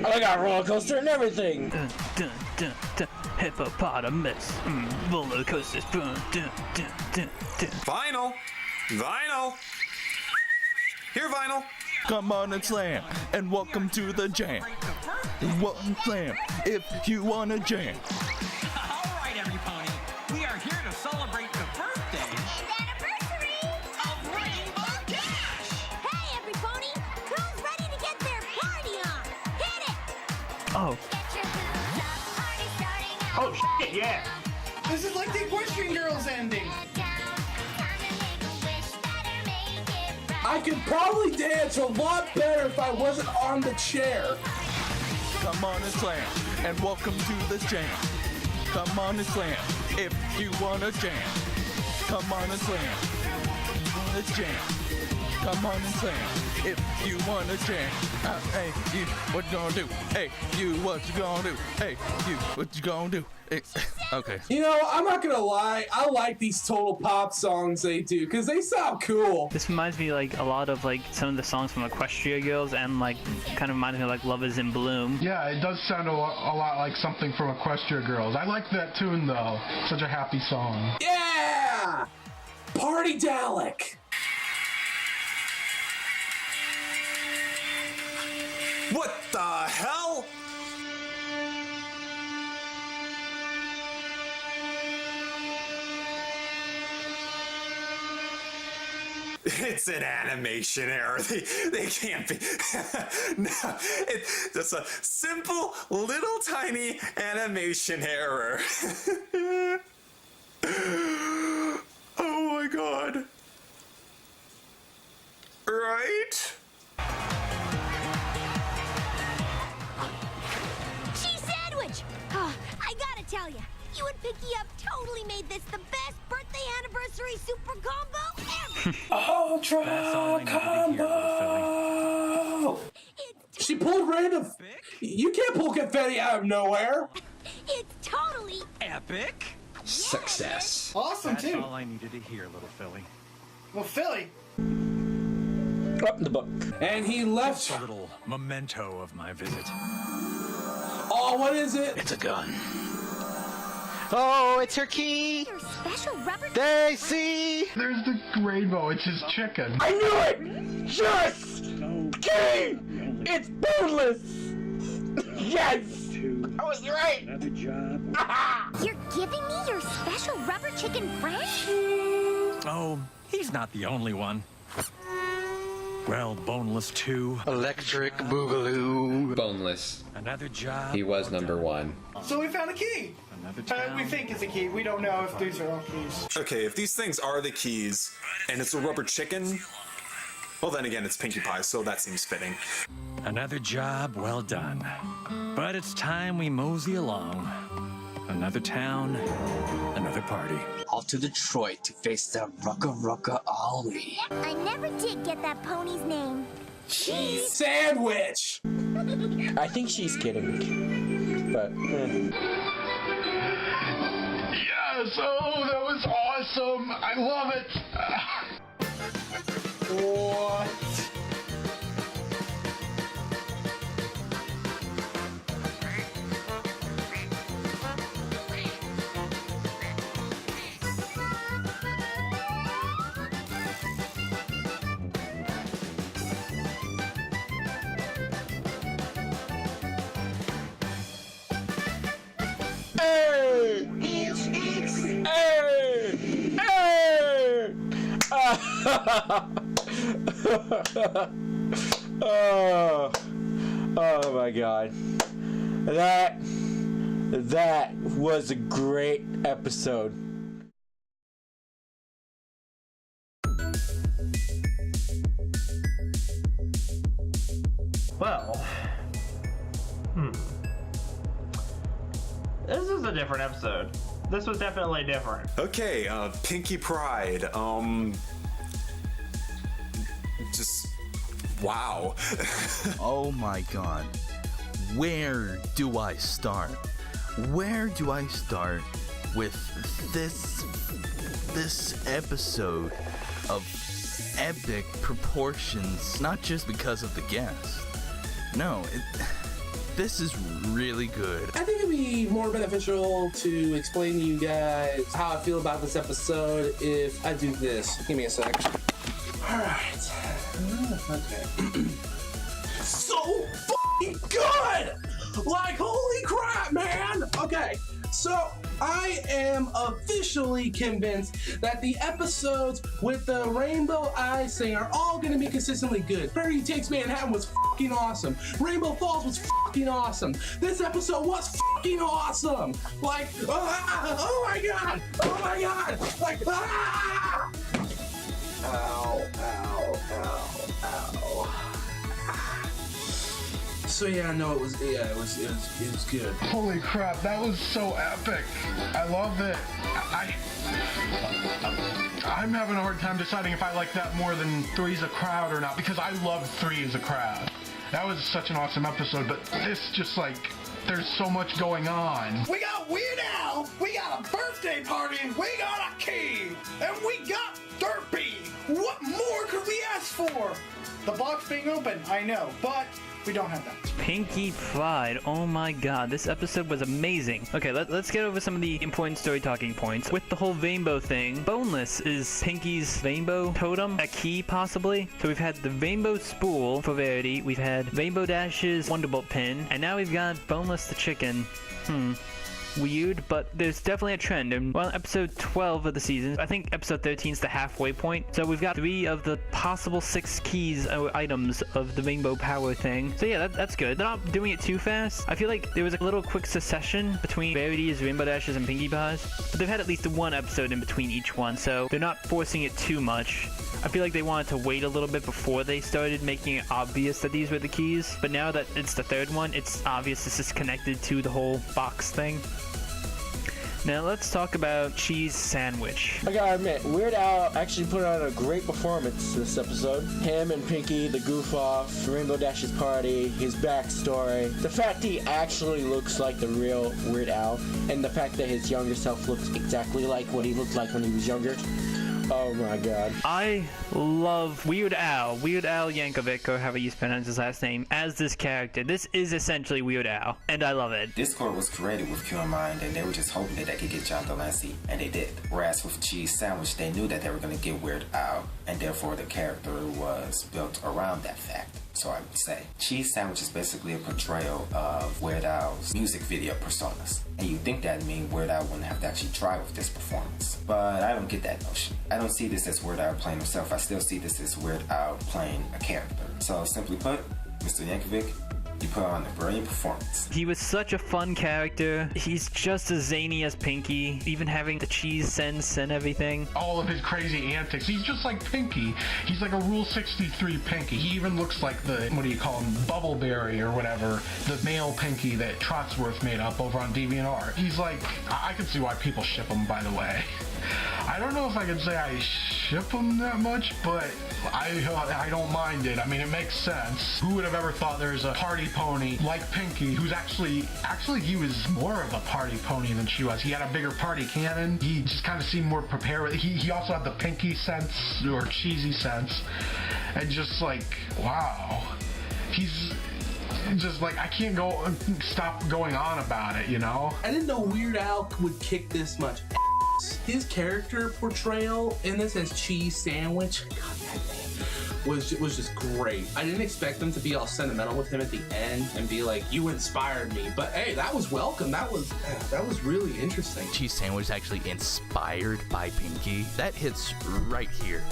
I got a roller coaster and everything. Dun, dun, dun, dun. Hippopotamus. Roller coasters. Dun, dun, dun, dun, dun. Vinyl. Here, Vinyl. Come on and slam, and welcome to the jam. Welcome slam, if you wanna jam. All right, every pony. We are here to celebrate the birthday. Anniversary. Oh. Oh shit, yeah. This is like the Equestrian Girls ending. I could probably dance a lot better if I wasn't on the chair. Come on and slam, and welcome to the jam. Come on and slam, if you wanna jam. Come on and slam, let's jam. Come on and slam, if you wanna jam. Hey, you, what you gonna do? Hey, you, what you gonna do? Hey, you, what you gonna do? Hey, okay. You know, I'm not gonna lie, I like these total pop songs they do, because they sound cool. This reminds me like a lot of like some of the songs from Equestria Girls, and like kind of reminds me of like Love Is in Bloom. Yeah, it does sound a lot like something from Equestria Girls. I like that tune though. Such a happy song. Yeah! Party Dalek! What the hell? It's an animation error. They can't be. No, it's just a simple, little, tiny animation error. Oh my god. Right? Cheese sandwich! Oh, I gotta tell you, you and Pinkie have totally made this the best birthday anniversary super combo ever! Ultra combo! She pulled random. You can't pull confetti out of nowhere. It's totally epic. Success. Awesome, That's too. all I needed to hear, little Philly. Well, Philly. Up the book. And he left. A little memento of my visit. Oh, what is it? It's a gun. Oh, it's her key. your special rubber. Daisy. There's the rainbow. It's his chicken. I knew it! Yes! King! It's boneless! Yes! I was right! You're giving me your special rubber chicken friend? Oh, he's not the only one. Well, boneless too. Electric Boogaloo. Boneless. Another job. He was number one. So we found a key. We think it's a key. We don't know if these are all keys. Okay, if these things are the keys, and it's a rubber chicken, well then again, it's Pinkie Pie, so that seems fitting. Another job well done. But it's time we mosey along. Another town, another party. Off to Detroit to face the Rucka Ollie. I never did get that pony's name. Cheese sandwich! I think she's kidding. But, Yes! Oh, that was awesome! I love it! What? Hey! Hey! Hey! Oh my god. That was a great episode. Well, this is a different episode. This was definitely different. Okay, Pinkie Pride, just, wow. Oh my god. Where do I start? Where do I start with this episode of epic proportions? Not just because of the guest. No, this is really good. I think it'd be more beneficial to explain to you guys how I feel about this episode if I do this. Give me a sec. Alright. Okay. So fucking good! Like, holy crap, man! Okay, so I am officially convinced that the episodes with the Rainbow Eyes thing are all gonna be consistently good. Birdie Takes Manhattan was fucking awesome. Rainbow Falls was fucking awesome. This episode was fucking awesome. Like, oh my god! Oh my god! Like, ah! Ow, ow, ow, ow. So yeah, no, it was good. Holy crap, that was so epic. I love it. I'm having a hard time deciding if I like that more than Three's a Crowd or not, because I love Three is a Crowd. That was such an awesome episode, but this just like, there's so much going on. We got Weird Al, we got a birthday party, we got a king, and we got Derpy. What more could we ask for? The box being open, I know, but we don't have that. Pinkie Pride. Oh my god, this episode was amazing. Okay, let's get over some of the important story talking points. With the whole rainbow thing, Boneless is Pinkie's rainbow totem, a key possibly. So we've had the rainbow spool for Verity, we've had Rainbow Dash's Wonderbolt pin, and now we've got Boneless the chicken. Weird, but there's definitely a trend. And well, episode 12 of the season, I think episode 13 is the halfway point. So we've got 3 of the possible 6 keys or items of the rainbow power thing. So yeah, that's good. They're not doing it too fast. I feel like there was a little quick succession between Verity's, Rainbow Dashes, and Pinkie Pie's, but they've had at least one episode in between each one, so they're not forcing it too much. I feel like they wanted to wait a little bit before they started making it obvious that these were the keys, but now that it's the 3rd one, it's obvious this is connected to the whole box thing. Now let's talk about Cheese Sandwich. I gotta admit, Weird Al actually put on a great performance this episode. Him and Pinkie, the goof off, Rainbow Dash's party, his backstory, the fact he actually looks like the real Weird Al, and the fact that his younger self looks exactly like what he looked like when he was younger. Oh my god. I love Weird Al Yankovic, or however you pronounce his last name, as this character. This is essentially Weird Al, and I love it. Discord was created with pure mind, and they were just hoping that they could get John Delancey, and they did. Whereas with Cheese Sandwich, they knew that they were going to get Weird Al, and therefore the character was built around that fact. So I would say Cheese Sandwich is basically a portrayal of Weird Al's music video personas. And you'd think that'd mean Weird Al wouldn't have to actually try with this performance. But I don't get that notion. I don't see this as Weird Al playing himself. I still see this as Weird Al playing a character. So simply put, Mr. Yankovic, you put on a brilliant performance. He was such a fun character. He's just as zany as Pinkie, even having the cheese sense and everything. All of his crazy antics. He's just like Pinkie. He's like a Rule 63 Pinkie. He even looks like the, what do you call him, Bubbleberry or whatever, the male Pinkie that Trotsworth made up over on DeviantArt. He's like, I can see why people ship him, by the way. I don't know if I can say I ship him that much, but I don't mind it. I mean, it makes sense. Who would have ever thought there's a party pony like Pinkie, who's actually he was more of a party pony than she was. He had a bigger party cannon. He just kind of seemed more prepared. He also had the Pinkie sense, or cheesy sense, and just like, wow. He's just like, I can't stop going on about it, you know? I didn't know Weird Al would kick this much ass. His character portrayal in this as Cheese Sandwich, God, that name was just great. I didn't expect them to be all sentimental with him at the end and be like, you inspired me, but hey, that was welcome. That was really interesting. Cheese Sandwich actually inspired by Pinkie. That hits right here,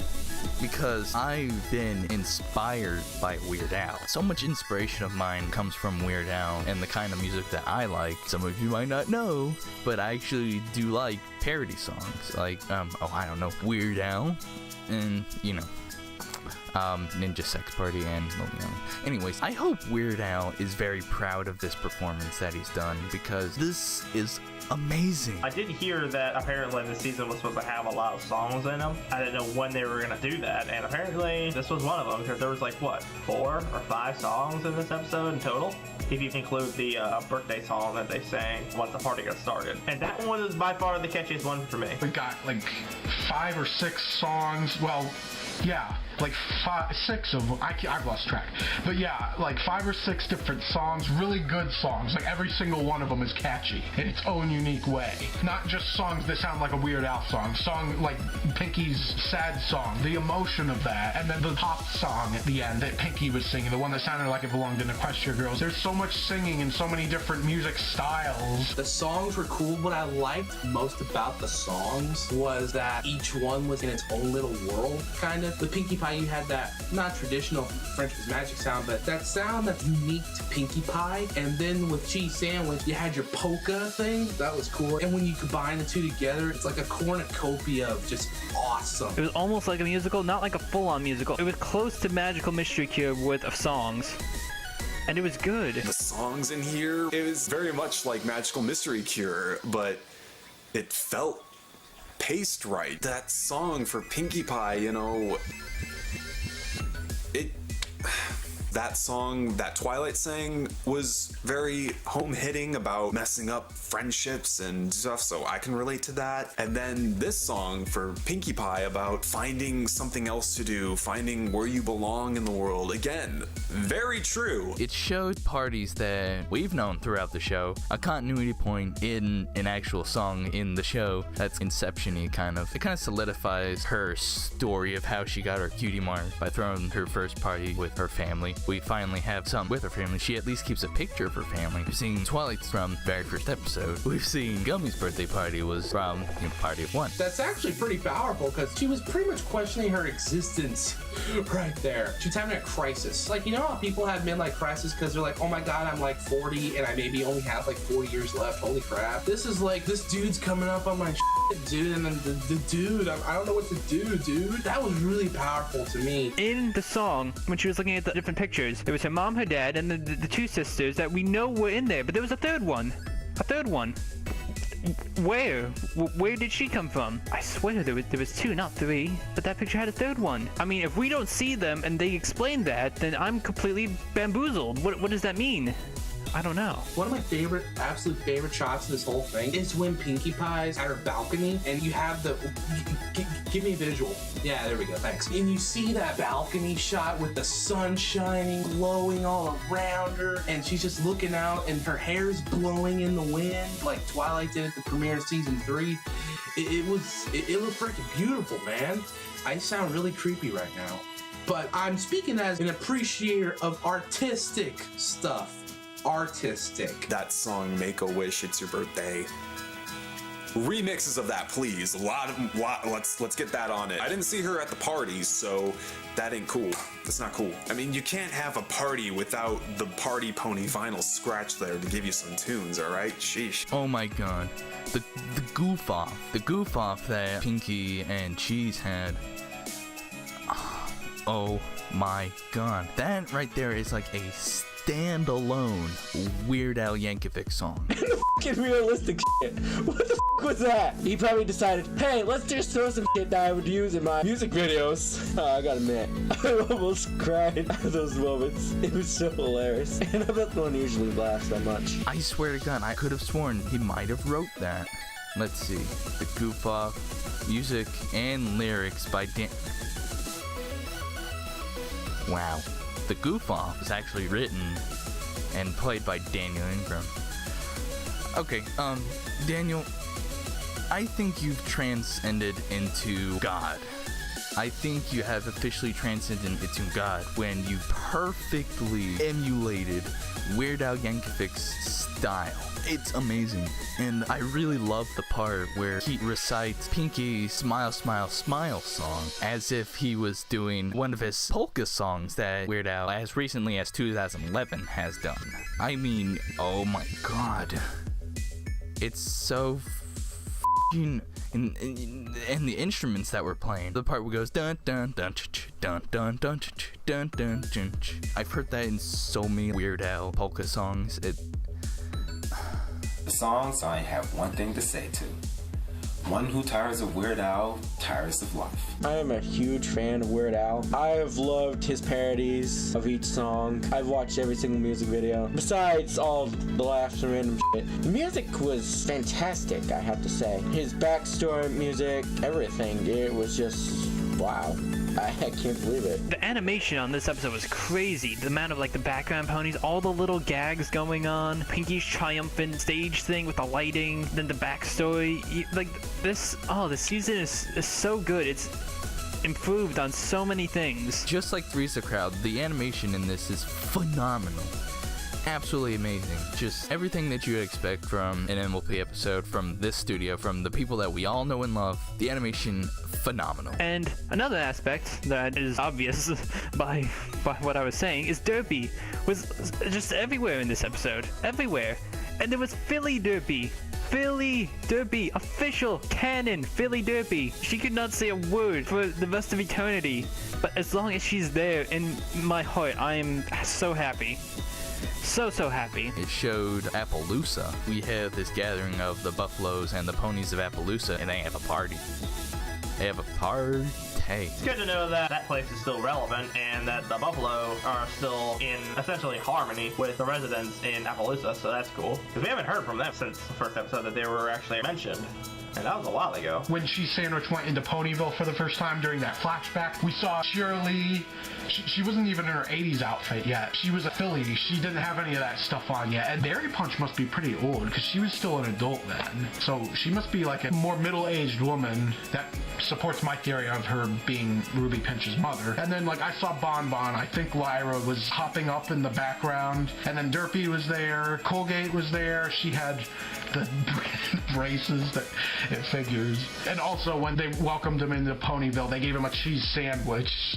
because I've been inspired by Weird Al. So much inspiration of mine comes from Weird Al and the kind of music that I like. Some of you might not know, but I actually do like parody songs, like I don't know, Weird Al, and Ninja Sex Party, and anyways, I hope Weird Al is very proud of this performance that he's done, because this is amazing. I did hear that apparently the season was supposed to have a lot of songs in them. I didn't know when they were gonna do that, and apparently this was one of them, because there was like, what, 4 or 5 songs in this episode in total, if you include the birthday song that they sang once the party got started. And that one was by far the catchiest one for me. We got like 5 or 6 songs, well, yeah, like 6 of them. I've lost track. But yeah, like 5 or 6 different songs, really good songs. Like every single one of them is catchy in its own unique way. Not just songs that sound like a Weird Al song. Song like Pinkie's sad song, the emotion of that, and then the pop song at the end that Pinkie was singing, the one that sounded like it belonged in Equestria Girls. There's so much singing and so many different music styles. The songs were cool. What I liked most about the songs was that each one was in its own little world, kind of. With Pinkie Pie, you had that, not traditional Frenchman's Magic sound, but that sound that's unique to Pinkie Pie. And then with Cheese Sandwich, you had your polka thing. That was cool. And when you combine the two together, it's like a cornucopia of just awesome. It was almost like a musical, not like a full-on musical. It was close to Magical Mystery Cube with songs. And it was good. The songs in here, it was very much like Magical Mystery Cure, but it felt paced right. That song for Pinkie Pie, you know, that song that Twilight sang was very home-hitting about messing up friendships and stuff, so I can relate to that. And then this song for Pinkie Pie about finding something else to do, finding where you belong in the world. Again, very true. It showed parties that we've known throughout the show, a continuity point in an actual song in the show that's Inception-y kind of. It kind of solidifies her story of how she got her cutie mark by throwing her first party with her family. We finally have some with her family. She at least keeps a picture of her family. We've seen Twilight's from the very first episode. We've seen Gummy's birthday party was from party of 1. That's actually pretty powerful because she was pretty much questioning her existence right there. She was having a crisis. Like, you know how people have midlife crisis because they're like, oh my god, I'm like 40 and I maybe only have like 4 years left. Holy crap. This is like, this dude's coming up on my shit, dude, and then the dude, I don't know what to do, dude. That was really powerful to me. In the song, when she was looking at the different pictures, there was her mom, her dad, and the 2 sisters that we know were in there, but there was a third one. A third one. Where? Where did she come from? I swear there was 2, not 3, but that picture had a third one. I mean, if we don't see them and they explain that, then I'm completely bamboozled. What does that mean? I don't know. One of my favorite, absolute favorite shots of this whole thing is when Pinkie Pie's at her balcony and you have the, give me a visual. Yeah, there we go, thanks. And you see that balcony shot with the sun shining, glowing all around her, and she's just looking out and her hair's blowing in the wind like Twilight did at the premiere of season 3. It was freaking beautiful, man. I sound really creepy right now. But I'm speaking as an appreciator of artistic stuff. Artistic. That song Make-A-Wish, It's Your Birthday. Remixes of that, please. Let's get that on it. I didn't see her at the parties, so that ain't cool. That's not cool. I mean, you can't have a party without the Party Pony vinyl scratch there to give you some tunes, alright? Sheesh. Oh my god. The goof off. The goof off that Pinkie and Cheese had. Oh my god. That right there is like a standalone Weird Al Yankovic song. Fucking realistic shit. What the f was that? He probably decided, hey, let's just throw some shit that I would use in my music videos. I gotta admit, I almost cried at those moments. It was so hilarious. And I'm not the one who usually laughs that much. I swear to God, I could have sworn he might have wrote that. Let's see. The goof off, music and lyrics by Wow. The goof off is actually written and played by Daniel Ingram. Okay, Daniel, I think you've transcended into God. I think you have officially transcended into God when you perfectly emulated Weird Al Yankovic's style. It's amazing, and I really love the part where he recites Pinkie's Smile, Smile, Smile song as if he was doing one of his polka songs that Weird Al, as recently as 2011, has done. I mean, oh my god. It's so f***ing... And the instruments that were playing, the part where it goes dun dun dun dun dun dun dun dun dun. I've heard that in so many Weird Al polka songs. The songs I have one thing to say to. One who tires of Weird Al tires of life. I am a huge fan of Weird Al. I have loved his parodies of each song. I've watched every single music video. Besides all the laughs and random shit. The music was fantastic, I have to say. His backstory music, everything. It was just wow. I can't believe it. The animation on this episode was crazy. The amount of like the background ponies, all the little gags going on, Pinkie's triumphant stage thing with the lighting, then the backstory. Like this, this season is so good. It's improved on so many things. Just like Three's a Crowd, the animation in this is phenomenal. Absolutely amazing. Just everything that you would expect from an MLP episode, from this studio, from the people that we all know and love. The animation, phenomenal. And another aspect that is obvious by what I was saying is Derpy was just everywhere in this episode. Everywhere. And there was Philly Derpy. Philly Derpy, official canon Philly Derpy. She could not say a word for the rest of eternity, but as long as she's there in my heart, I am so happy. So happy. It showed Appaloosa. We have this gathering of the buffaloes and the ponies of Appaloosa, and they have a party. They have a party. It's good to know that that place is still relevant and that the buffalo are still in essentially harmony with the residents in Appaloosa, so that's cool. Because we haven't heard from them since the first episode that they were actually mentioned. And that was a while ago. When Cheese Sandwich went into Ponyville for the first time during that flashback, we saw Shirley. She wasn't even in her 80s outfit yet. She was a filly. She didn't have any of that stuff on yet. And Berry Punch must be pretty old because she was still an adult then. So she must be like a more middle-aged woman that supports my theory of her being Ruby Pinch's mother. And then like I saw Bon Bon. I think Lyra was hopping up in the background. And then Derpy was there. Colgate was there. She had the braces that it figures. And also when they welcomed him into Ponyville, they gave him a cheese sandwich.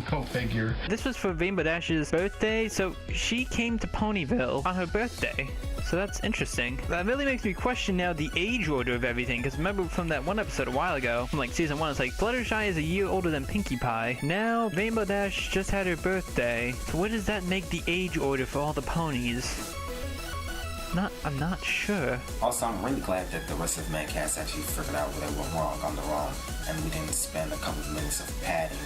Go figure. This was for Rainbow Dash's birthday, so she came to Ponyville on her birthday. So that's interesting. That really makes me question now the age order of everything, because remember from that one episode a while ago, from like season 1, it's like Fluttershy is a year older than Pinkie Pie. Now Rainbow Dash just had her birthday. So what does that make the age order for all the ponies? I'm not sure. Also, I'm really glad that the rest of the cast actually figured out where they were wrong on the wrong, and we didn't spend a couple of minutes of padding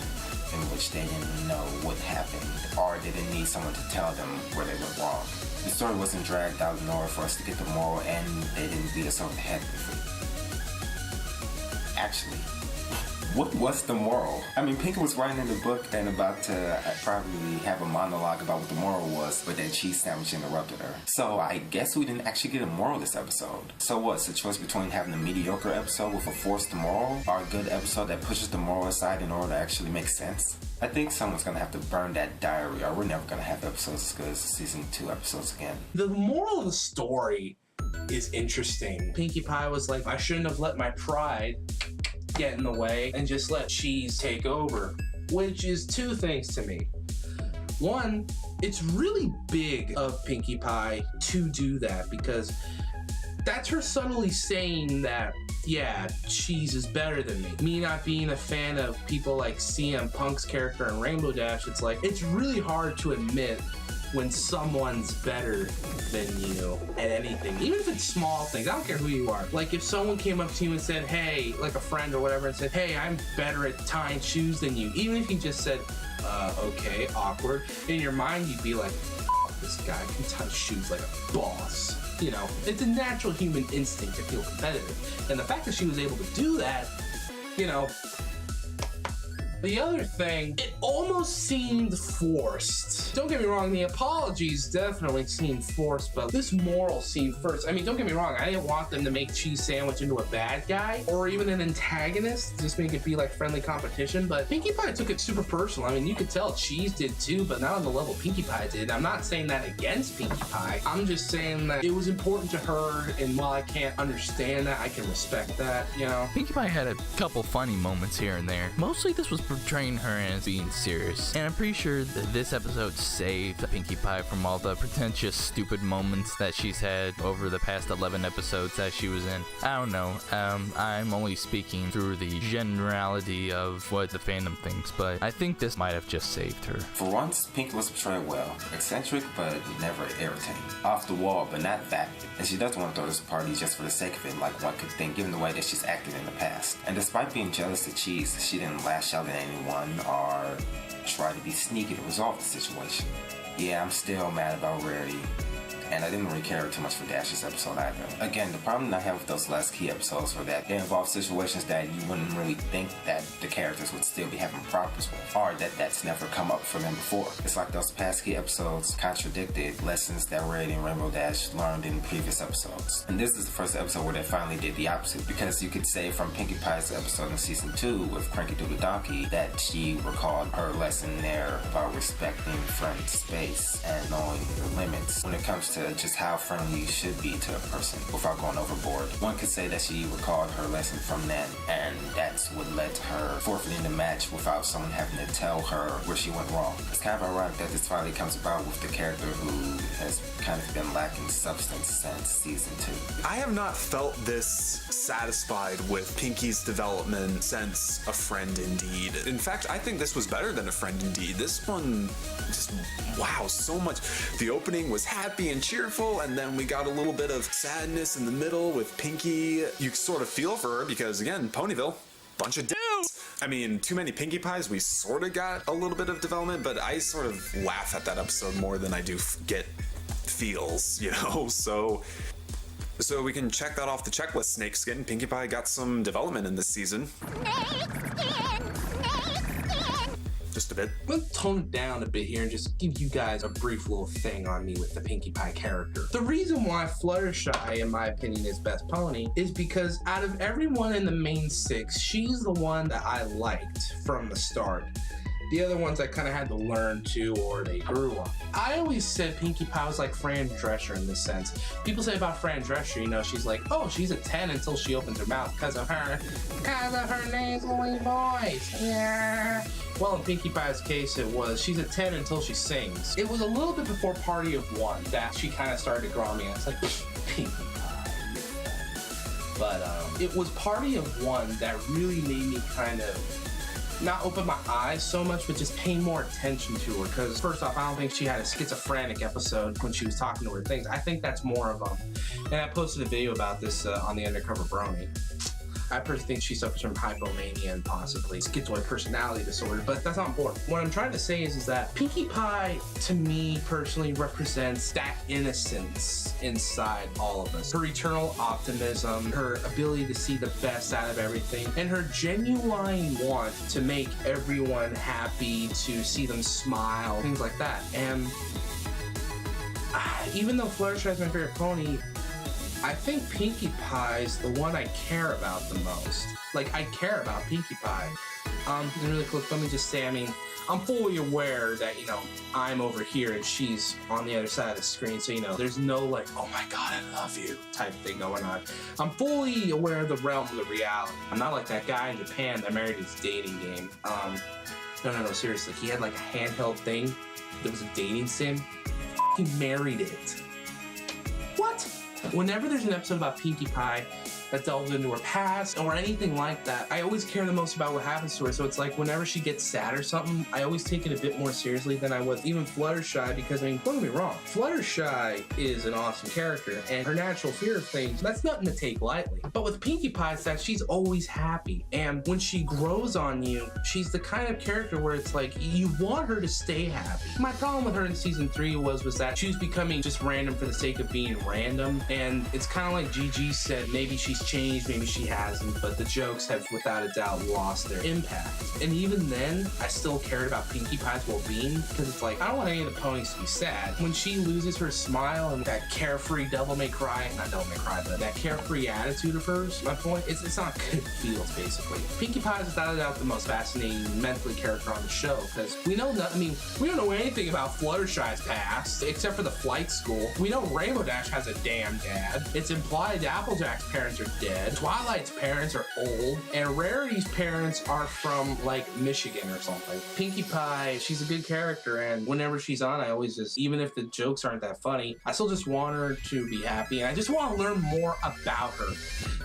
in which they didn't know what happened, or they didn't need someone to tell them where they went wrong. The story wasn't dragged out in order for us to get the moral, and they didn't beat us over the head with it. Actually, what was the moral? I mean, Pinkie was writing in the book and about to probably have a monologue about what the moral was, but that cheese sandwich interrupted her. So I guess we didn't actually get a moral this episode. So what's the choice between having a mediocre episode with a forced moral, or a good episode that pushes the moral aside in order to actually make sense? I think someone's gonna have to burn that diary, or we're never gonna have episodes as good as season 2 episodes again. The moral of the story is interesting. Pinkie Pie was like, I shouldn't have let my pride get in the way and just let cheese take over, which is two things to me. One, it's really big of Pinkie Pie to do that, because that's her subtly saying that, yeah, cheese is better than me. Me not being a fan of people like CM Punk's character in Rainbow Dash, it's like, it's really hard to admit when someone's better than you at anything, even if it's small things. I don't care who you are. Like if someone came up to you and said, hey, like a friend or whatever, and said, hey, I'm better at tying shoes than you, even if you just said, okay, awkward, in your mind you'd be like, this guy can tie shoes like a boss. You know, it's a natural human instinct to feel competitive, and the fact that she was able to do that, you know. The other thing, it almost seemed forced. Don't get me wrong, the apologies definitely seemed forced, but this moral seemed first. I mean, don't get me wrong, I didn't want them to make Cheese Sandwich into a bad guy or even an antagonist, just make it be like friendly competition, but Pinkie Pie took it super personal. I mean, you could tell Cheese did too, but not on the level Pinkie Pie did. I'm not saying that against Pinkie Pie. I'm just saying that it was important to her, and while I can't understand that, I can respect that, you know? Pinkie Pie had a couple funny moments here and there. Mostly this was portraying her as being serious, and I'm pretty sure that this episode saved Pinkie Pie from all the pretentious, stupid moments that she's had over the past 11 episodes that she was in. I don't know, I'm only speaking through the generality of what the fandom thinks, but I think this might have just saved her. For once, Pinkie was portrayed well. Eccentric, but never irritating. Off the wall, but not that. And she doesn't want to throw this party just for the sake of it, like one could think, given the way that she's acted in the past. And despite being jealous of Cheese, she didn't lash out at anyone or try to be sneaky to resolve the situation. Yeah, I'm still mad about Rarity. and I didn't really care too much for Dash's episode either. Again, the problem I have with those last key episodes were that they involve situations that you wouldn't really think that the characters would still be having problems with, or that's never come up for them before. It's like those past key episodes contradicted lessons that Red and Rainbow Dash learned in previous episodes. And this is the first episode where they finally did the opposite, because you could say from Pinkie Pie's episode in season 2 with Cranky Doodle Donkey that she recalled her lesson there about respecting friend space and knowing your limits when it comes to just how friendly you should be to a person without going overboard. One could say that she recalled her lesson from then, and that's what led to her forfeiting the match without someone having to tell her where she went wrong. It's kind of ironic that this finally comes about with the character who has kind of been lacking substance since season 2. I have not felt this satisfied with Pinkie's development since A Friend Indeed. In fact, I think this was better than A Friend Indeed. This one just, wow, so much. The opening was happy and cheerful, and then we got a little bit of sadness in the middle with Pinkie. You sort of feel for her because, again, Ponyville, bunch of dudes. I mean, Too Many Pinkie Pies, we sort of got a little bit of development, but I sort of laugh at that episode more than I do get feels, you know? So we can check that off the checklist, Snakeskin. Pinkie Pie got some development in this season. Just a bit. Let's tone it down a bit here and just give you guys a brief little thing on me with the Pinkie Pie character. The reason why Fluttershy, in my opinion, is best pony is because out of everyone in the main 6, she's the one that I liked from the start. The other ones I kind of had to learn to, or they grew on. I always said Pinkie Pie was like Fran Drescher in this sense. People say about Fran Drescher, you know, she's like, oh, she's a 10 until she opens her mouth because of her nasally voice. Yeah. Well, in Pinkie Pie's case, it was she's a 10 until she sings. It was a little bit before Party of One that she kind of started to grow on me. I was like, Pinkie Pie. But it was Party of One that really made me kind of not open my eyes so much, but just pay more attention to her. Because first off, I don't think she had a schizophrenic episode when she was talking to her things. I think that's more of and I posted a video about this on the Undercover Brony. I personally think she suffers from hypomania and possibly schizoid personality disorder, but that's not important. What I'm trying to say is that Pinkie Pie, to me personally, represents that innocence inside all of us. Her eternal optimism, her ability to see the best out of everything, and her genuine want to make everyone happy, to see them smile, things like that. And even though Fluttershy is my favorite pony, I think Pinkie Pie's the one I care about the most. Like, I care about Pinkie Pie. And really quick, let me just say, I mean, I'm fully aware that, you know, I'm over here and she's on the other side of the screen. So, you know, there's no like, oh my God, I love you type thing going on. I'm fully aware of the realm of the reality. I'm not like that guy in Japan that married his dating game. No, seriously. He had like a handheld thing that was a dating sim. He married it. What? Whenever there's an episode about Pinkie Pie that delves into her past or anything like that, I always care the most about what happens to her. So it's like whenever she gets sad or something, I always take it a bit more seriously than I would even Fluttershy, because I mean, don't get me wrong, Fluttershy is an awesome character and her natural fear of things, that's nothing to take lightly. But with Pinkie Pie, it's that she's always happy. And when she grows on you, she's the kind of character where it's like, you want her to stay happy. My problem with her in season 3 was that she was becoming just random for the sake of being random. And it's kind of like Gigi said, maybe she's changed, maybe she hasn't, but the jokes have without a doubt lost their impact. And even then, I still cared about Pinkie Pie's well-being, because it's like, I don't want any of the ponies to be sad. When she loses her smile and that carefree not Devil May Cry, but that carefree attitude of hers, my point, it's not good feels, basically. Pinkie Pie is without a doubt the most fascinating mentally character on the show, because we know nothing, I mean, we don't know anything about Fluttershy's past, except for the flight school. We know Rainbow Dash has a damn dad. It's implied Applejack's parents are dead. Twilight's parents are old. And Rarity's parents are from, like, Michigan or something. Pinkie Pie, she's a good character, and whenever she's on, I always just, even if the jokes aren't that funny, I still just want her to be happy, and I just want to learn more about her.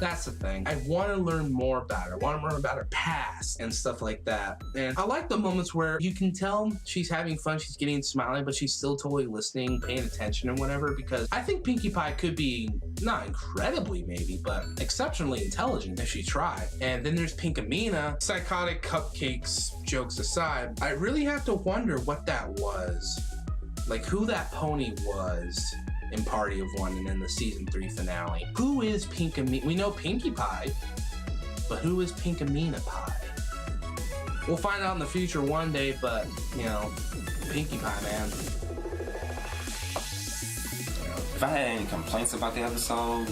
That's the thing. I want to learn more about her. I want to learn about her past and stuff like that. And I like the moments where you can tell she's having fun, she's getting smiling, but she's still totally listening, paying attention and whatever, because I think Pinkie Pie could be, not incredibly maybe, but exceptionally intelligent if she tried. And then there's Pinkamena. Psychotic cupcakes, jokes aside, I really have to wonder what that was. Like, who that pony was in Party of One and then the season 3 finale. Who is Pinkie? We know Pinkie Pie, but who is Pinkie Pie? We'll find out in the future one day, but you know, Pinkie Pie, man. If I had any complaints about the episode,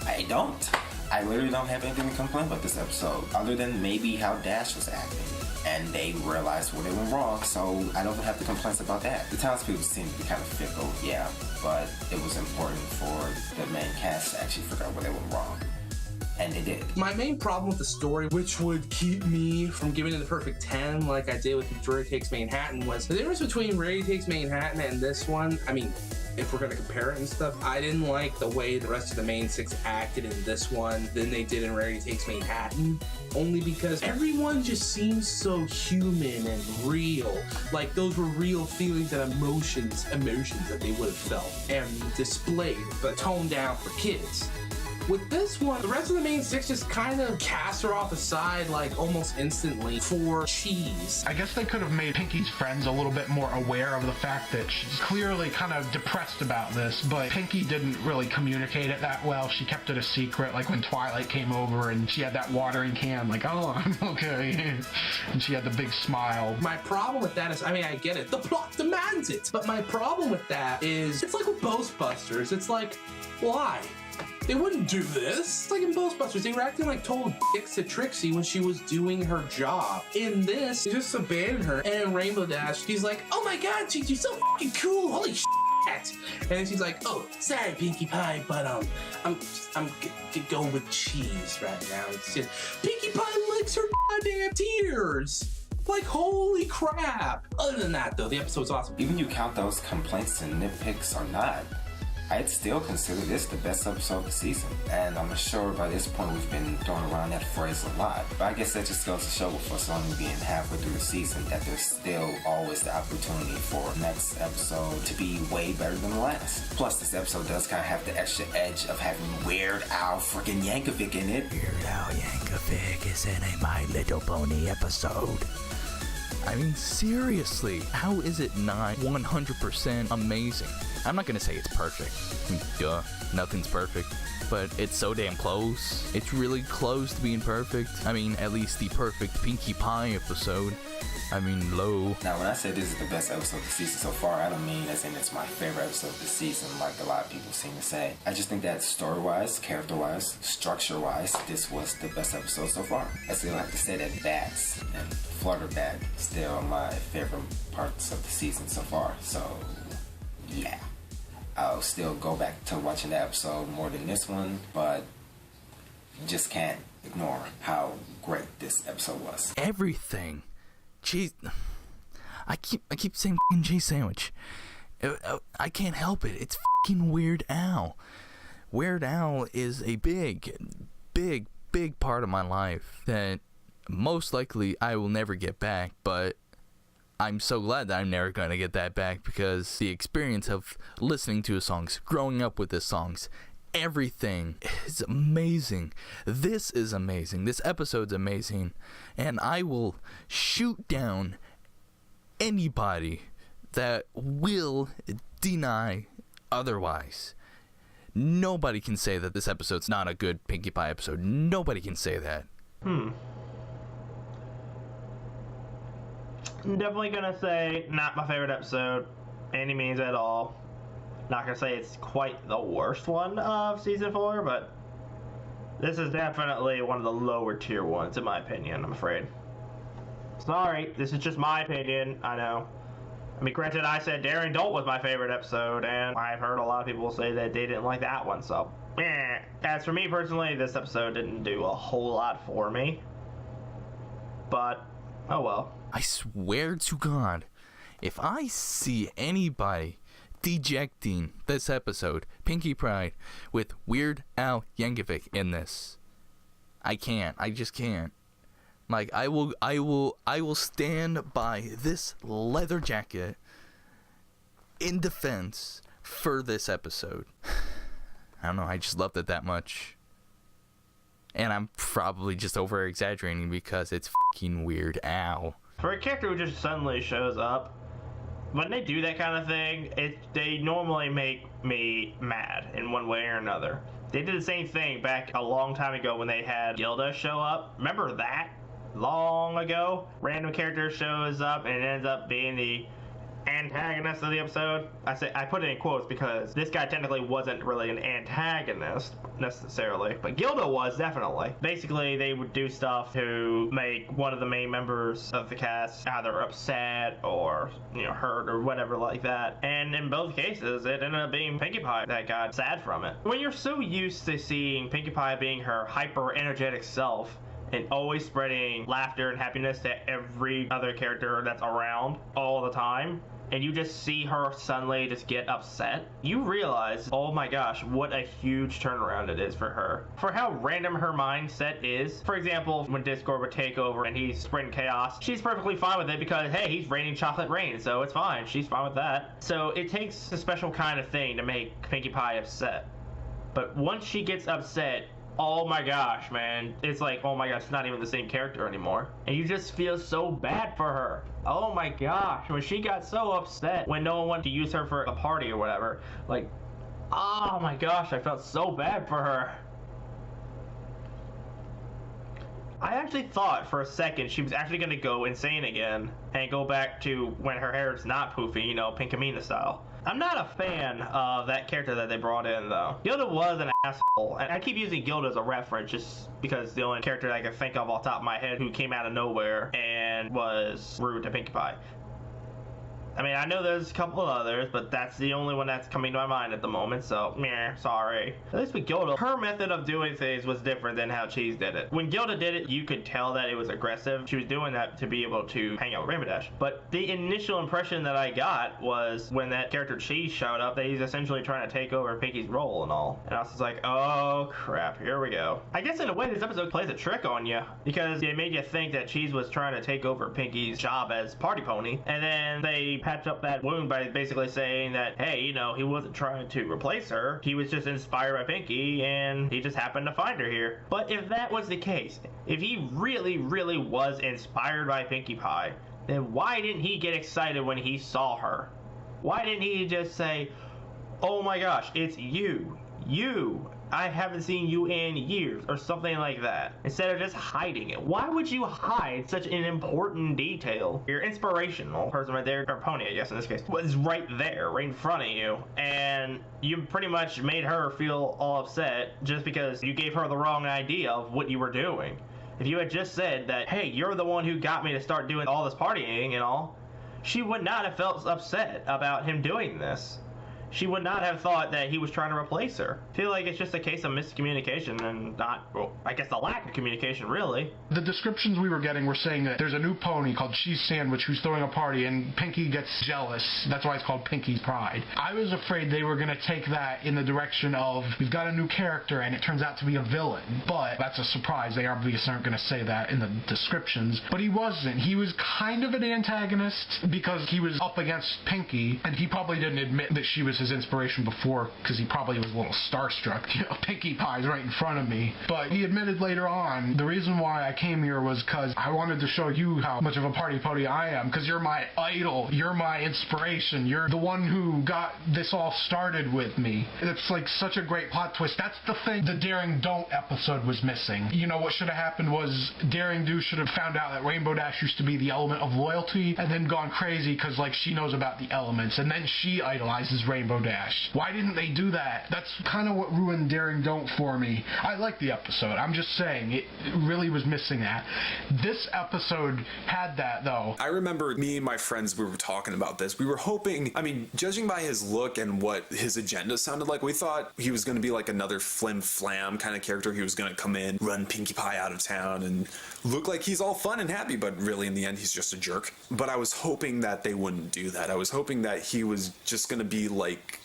I don't. I literally don't have anything to complain about this episode, other than maybe how Dash was acting. And they realized where they went wrong, so I don't have the complaints about that. The townspeople seem to be kind of fickle, yeah, but it was important for the main cast to actually figure out where they went wrong. And they did. My main problem with the story, which would keep me from giving it the perfect 10 like I did with Rarity Takes Manhattan, was the difference between Rarity Takes Manhattan and this one. I mean, if we're gonna compare it and stuff, I didn't like the way the rest of the main 6 acted in this one than they did in Rarity Takes Manhattan. Only because everyone just seems so human and real. Like those were real feelings and emotions that they would have felt and displayed, but toned down for kids. With this one, the rest of the main 6 just kind of cast her off the side like almost instantly for cheese. I guess they could have made Pinkie's friends a little bit more aware of the fact that she's clearly kind of depressed about this, but Pinkie didn't really communicate it that well. She kept it a secret, like when Twilight came over and she had that watering can, like, oh, I'm okay. And she had the big smile. My problem with that is, I mean, I get it. The plot demands it. But my problem with that is, it's like with Ghostbusters. It's like, why? They wouldn't do this. It's like in Ghostbusters, they were acting like total dicks to Trixie when she was doing her job. In this, they just abandoned her. And in Rainbow Dash, she's like, oh my god, you're so fucking cool, holy shit. And then she's like, oh, sorry, Pinkie Pie, but I'm going with cheese right now. It's just, Pinkie Pie licks her goddamn tears. Like, holy crap. Other than that, though, the episode's awesome. Even you count those complaints and nitpicks or not, I'd still consider this the best episode of the season. And I'm sure by this point we've been throwing around that phrase a lot. But I guess that just goes to show with us only being halfway through the season that there's still always the opportunity for next episode to be way better than the last. Plus, this episode does kind of have the extra edge of having Weird Al freaking Yankovic in it. Weird Al Yankovic is in a My Little Pony episode. I mean, seriously, how is it not 100% amazing? I'm not gonna say it's perfect. Duh, nothing's perfect. But it's so damn close. It's really close to being perfect. I mean, at least the perfect Pinkie Pie episode. I mean, low. Now, when I say this is the best episode of the season so far, I don't mean as in it's my favorite episode of the season like a lot of people seem to say. I just think that story-wise, character-wise, structure-wise, this was the best episode so far. I still have to say that Bats and Flutterbat still my favorite parts of the season so far. So, yeah. I'll still go back to watching the episode more than this one, but just can't ignore how great this episode was. Everything. Jeez, I keep saying cheese sandwich. I can't help it. It's fucking Weird Al. Weird Al is a big part of my life that most likely I will never get back, but I'm so glad that I'm never going to get that back because the experience of listening to his songs, growing up with his songs, everything is amazing. This is amazing. This episode's amazing. And I will shoot down anybody that will deny otherwise. Nobody can say that this episode's not a good Pinkie Pie episode. Nobody can say that. I'm definitely gonna say not my favorite episode, any means at all. Not gonna say it's quite the worst one of season 4, but this is definitely one of the lower tier ones in my opinion, I'm afraid. Sorry, this is just my opinion, I know. I mean, granted, I said Daring Dolt was my favorite episode, and I've heard a lot of people say that they didn't like that one, so as for me personally, this episode didn't do a whole lot for me. But, oh well. I swear to God, if I see anybody dejecting this episode, Pinkie Pride, with Weird Al Yankovic in this, I can't. I just can't. Like, I will stand by this leather jacket in defense for this episode. I don't know, I just loved it that much. And I'm probably just over exaggerating because it's fucking Weird Al. For a character who just suddenly shows up When they do that kind of thing, they normally make me mad in one way or another. They did the same thing back a long time ago when they had Gilda show up. Remember that? Long ago? Random character shows up and it ends up being the antagonist of the episode. I put it in quotes because this guy technically wasn't really an antagonist necessarily, but Gilda was definitely. Basically, they would do stuff to make one of the main members of the cast either upset or, hurt or whatever like that. And in both cases, it ended up being Pinkie Pie that got sad from it. When you're so used to seeing Pinkie Pie being her hyper energetic self and always spreading laughter and happiness to every other character that's around all the time, and you just see her suddenly just get upset, you realize, oh my gosh, what a huge turnaround it is for her. For how random her mindset is. For example, when Discord would take over and he's spreading chaos, she's perfectly fine with it because, hey, he's raining chocolate rain, so it's fine. She's fine with that. So it takes a special kind of thing to make Pinkie Pie upset. But once she gets upset, oh my gosh, man, it's like, oh my gosh, it's not even the same character anymore. And you just feel so bad for her. Oh my gosh, when she got so upset when no one wanted to use her for a party or whatever, like, oh my gosh, I felt so bad for her. I actually thought for a second she was actually going to go insane again and go back to when her hair is not poofy, Pinkamena style. I'm not a fan of that character that they brought in, though. Gilda was an asshole, and I keep using Gilda as a reference just because the only character I can think of off the top of my head who came out of nowhere and was rude to Pinkie Pie. I mean, I know there's a couple of others, but that's the only one that's coming to my mind at the moment, so, meh, sorry. At least with Gilda, her method of doing things was different than how Cheese did it. When Gilda did it, you could tell that it was aggressive. She was doing that to be able to hang out with Rainbow Dash. But the initial impression that I got was when that character Cheese showed up, that he's essentially trying to take over Pinkie's role and all. And I was just like, oh, crap, here we go. I guess in a way, this episode plays a trick on you, because it made you think that Cheese was trying to take over Pinkie's job as party pony, and then they patch up that wound by basically saying that, hey, he wasn't trying to replace her. He was just inspired by Pinkie, and he just happened to find her here. But if that was the case, if he really, really was inspired by Pinkie Pie, then why didn't he get excited when he saw her? Why didn't he just say, oh my gosh, it's you. I haven't seen you in years, or something like that, instead of just hiding it. Why would you hide such an important detail? Your inspirational person right there, or pony, I guess in this case, was right there, right in front of you, and you pretty much made her feel all upset just because you gave her the wrong idea of what you were doing. If you had just said that, hey, you're the one who got me to start doing all this partying and all, she would not have felt upset about him doing this. She would not have thought that he was trying to replace her. I feel like it's just a case of miscommunication and not, well, I guess the lack of communication, really. The descriptions we were getting were saying that there's a new pony called Cheese Sandwich who's throwing a party, and Pinkie gets jealous. That's why it's called Pinkie's Pride. I was afraid they were going to take that in the direction of, we've got a new character and it turns out to be a villain. But that's a surprise. They obviously aren't going to say that in the descriptions. But he wasn't. He was kind of an antagonist because he was up against Pinkie, and he probably didn't admit that she was his inspiration before because he probably was a little starstruck. Pinkie Pie's right in front of me. But he admitted later on, the reason why I came here was because I wanted to show you how much of a party pony I am, because you're my idol, you're my inspiration, you're the one who got this all started with me. It's like such a great plot twist. That's the thing the Daring Don't episode was missing. What should have happened was Daring Do should have found out that Rainbow Dash used to be the element of loyalty, and then gone crazy because she knows about the elements, and then she idolizes Rainbow Dash. Why didn't they do that? That's kind of what ruined Daring Don't for me. I like the episode. I'm just saying, it really was missing that. This episode had that, though. I remember me and my friends, we were talking about this. We were hoping, judging by his look and what his agenda sounded like, we thought he was going to be like another flim-flam kind of character. He was going to come in, run Pinkie Pie out of town, and look like he's all fun and happy, but really in the end, he's just a jerk. But I was hoping that they wouldn't do that. I was hoping that he was just going to be like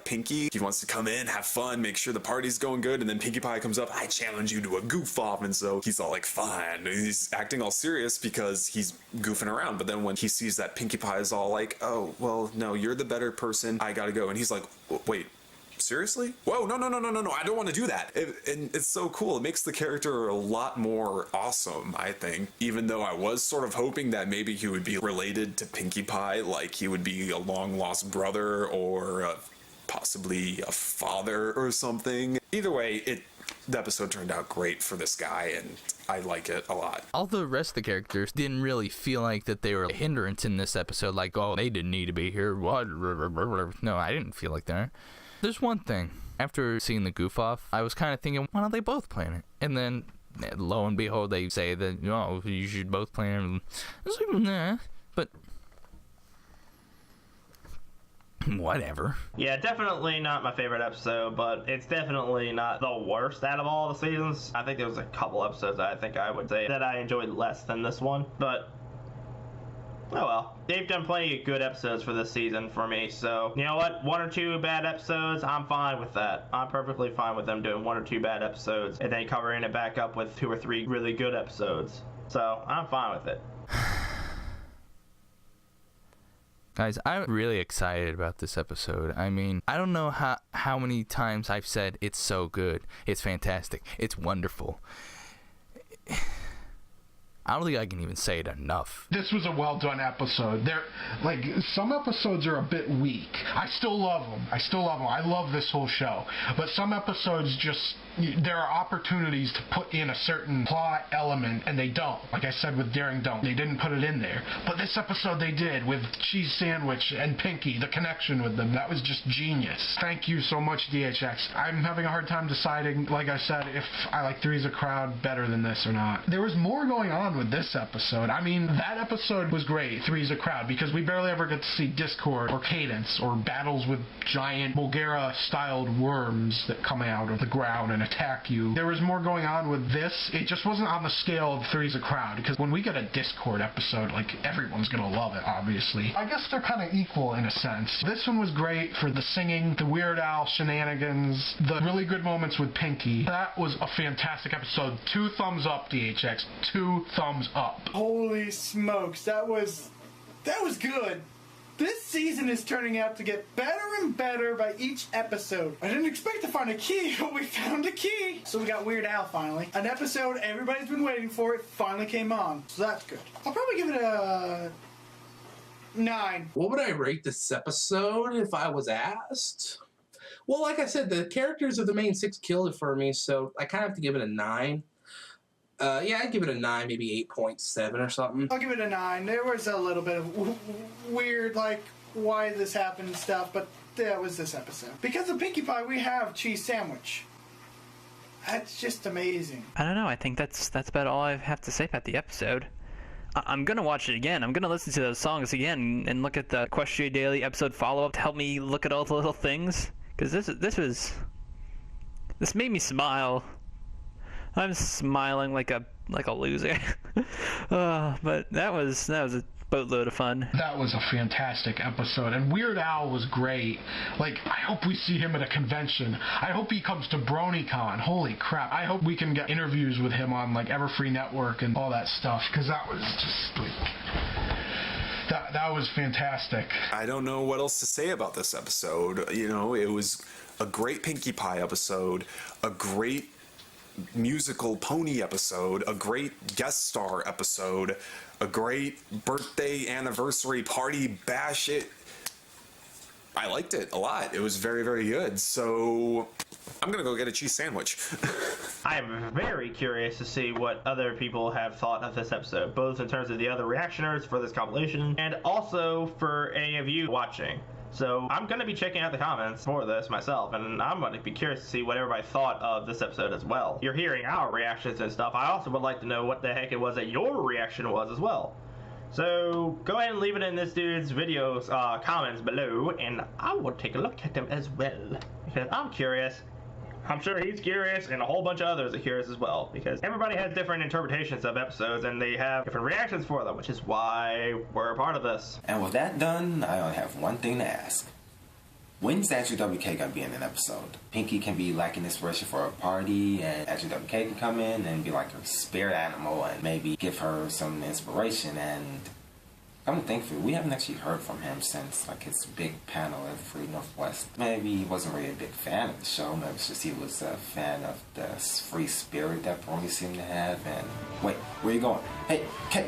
Pinkie. He wants to come in, have fun, make sure the party's going good, and then Pinkie Pie comes up, I challenge you to a goof off, and so he's all like, fine. He's acting all serious because he's goofing around, but then when he sees that Pinkie Pie is all like, oh, well, no, you're the better person, I gotta go, and he's like, wait, seriously? Whoa, no, I don't want to do that. And it's so cool. It makes the character a lot more awesome, I think. Even though I was sort of hoping that maybe he would be related to Pinkie Pie, like he would be a long-lost brother or possibly a father or something. Either way, the episode turned out great for this guy, and I like it a lot. All the rest of the characters didn't really feel like that they were a hindrance in this episode, like, oh, they didn't need to be here. What? No, I didn't feel like that. There's one thing. After seeing the goof off, I was kind of thinking, why don't they both plan it? And then, lo and behold, they say that, oh, you should both plan it. I was like, nah. But whatever. Yeah, definitely not my favorite episode, but it's definitely not the worst out of all the seasons. I think there was a couple episodes I think I would say that I enjoyed less than this one, but oh well. They've done plenty of good episodes for this season for me, so you know what? 1 or 2 bad episodes, I'm fine with that. I'm perfectly fine with them doing 1 or 2 bad episodes and then covering it back up with 2 or 3 really good episodes. So I'm fine with it. Guys, I'm really excited about this episode. I mean, I don't know how many times I've said it's so good. It's fantastic. It's wonderful. I don't think I can even say it enough. This was a well-done episode. Some episodes are a bit weak. I still love them. I love this whole show. But some episodes there are opportunities to put in a certain plot element, and they don't. Like I said with Daring Don't, they didn't put it in there. But this episode they did, with Cheese Sandwich and Pinkie, the connection with them. That was just genius. Thank you so much, DHX. I'm having a hard time deciding, like I said, if I like Three's a Crowd better than this or not. There was more going on with this episode. I mean, that episode was great, Three's a Crowd, because we barely ever get to see Discord or Cadence or battles with giant Bulgara-styled worms that come out of the ground and attack you. There was more going on with this. It just wasn't on the scale of Three's a Crowd, because when we get a Discord episode, like, everyone's gonna love it, obviously. I guess they're kind of equal in a sense. This one was great for the singing, the Weird Al shenanigans, the really good moments with Pinkie. That was a fantastic episode. 2 thumbs up, DHX. 2 thumbs up. Holy smokes, that was good. This season is turning out to get better and better by each episode. I didn't expect to find a key, but we found a key. So we got Weird Al finally. An episode everybody's been waiting for. It finally came on. So that's good. I'll probably give it a 9. What would I rate this episode if I was asked? Well, like I said, the characters of the main 6 killed it for me, so I kind of have to give it a 9. Yeah, I'd give it a 9, maybe 8.7 or something. I'll give it a 9. There was a little bit of weird, like, why this happened and stuff, but that was this episode. Because of Pinkie Pie, we have Cheese Sandwich. That's just amazing. I don't know. I think that's about all I have to say about the episode. I'm going to watch it again. I'm going to listen to those songs again and look at the Equestria Daily episode follow-up to help me look at all the little things. Because this made me smile. I'm smiling like a loser. But that was a boatload of fun. That was a fantastic episode, and Weird Al was great. Like, I hope we see him at a convention. I hope he comes to BronyCon. Holy crap. I hope we can get interviews with him on, like, Everfree Network and all that stuff, because that was just, like... That was fantastic. I don't know what else to say about this episode. You know, it was a great Pinkie Pie episode, a great musical pony episode, a great guest star episode, a great birthday anniversary party bash. I liked it a lot. It was very, very good. So I'm gonna go get a cheese sandwich. I am very curious to see what other people have thought of this episode, both in terms of the other reactioners for this compilation and also for any of you watching. So I'm going to be checking out the comments for this myself, and I'm going to be curious to see what everybody thought of this episode as well. You're hearing our reactions and stuff. I also would like to know what the heck it was that your reaction was as well. So go ahead and leave it in this dude's videos comments below, and I will take a look at them as well, because I'm curious. I'm sure he's curious, and a whole bunch of others are curious as well, because everybody has different interpretations of episodes, and they have different reactions for them, which is why we're a part of this. And with that done, I only have one thing to ask. When's ACRWK gonna be in an episode? Pinkie can be lacking inspiration for a party, and ACRWK can come in and be like her spirit animal and maybe give her some inspiration, and I'm thankful we haven't actually heard from him since like his big panel at Free Northwest. Maybe he wasn't really a big fan of the show. Maybe it's just he was a fan of the free spirit that Bronies seem to have. And wait, where you going? Hey,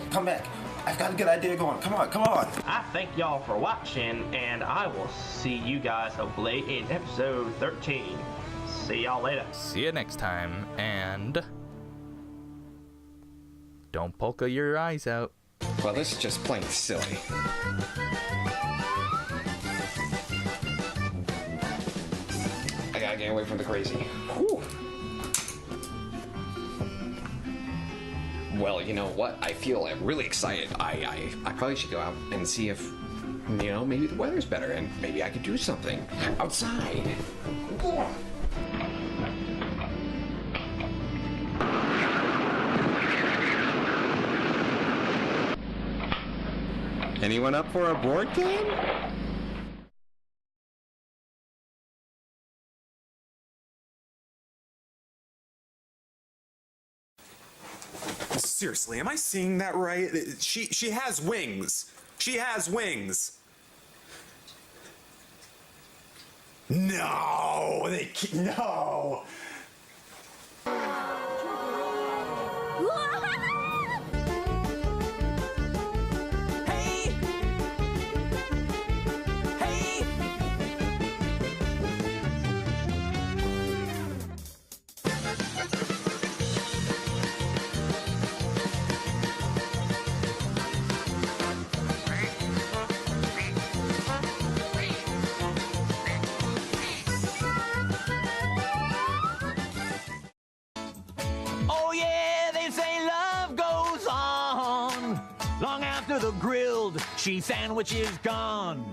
come back! I've got a good idea going. Come on, come on! I thank y'all for watching, and I will see you guys hopefully in episode 13. See y'all later. See you next time, and don't polka your eyes out. Well, this is just plain silly. I gotta get away from the crazy. Whew. Well, you know what? I feel really excited. I probably should go out and see if, you know, maybe the weather's better and maybe I could do something outside. Anyone up for a board game? Seriously, am I seeing that right? She has wings. She has wings. No, no. Oh yeah, they say love goes on long after the grilled cheese sandwich is gone.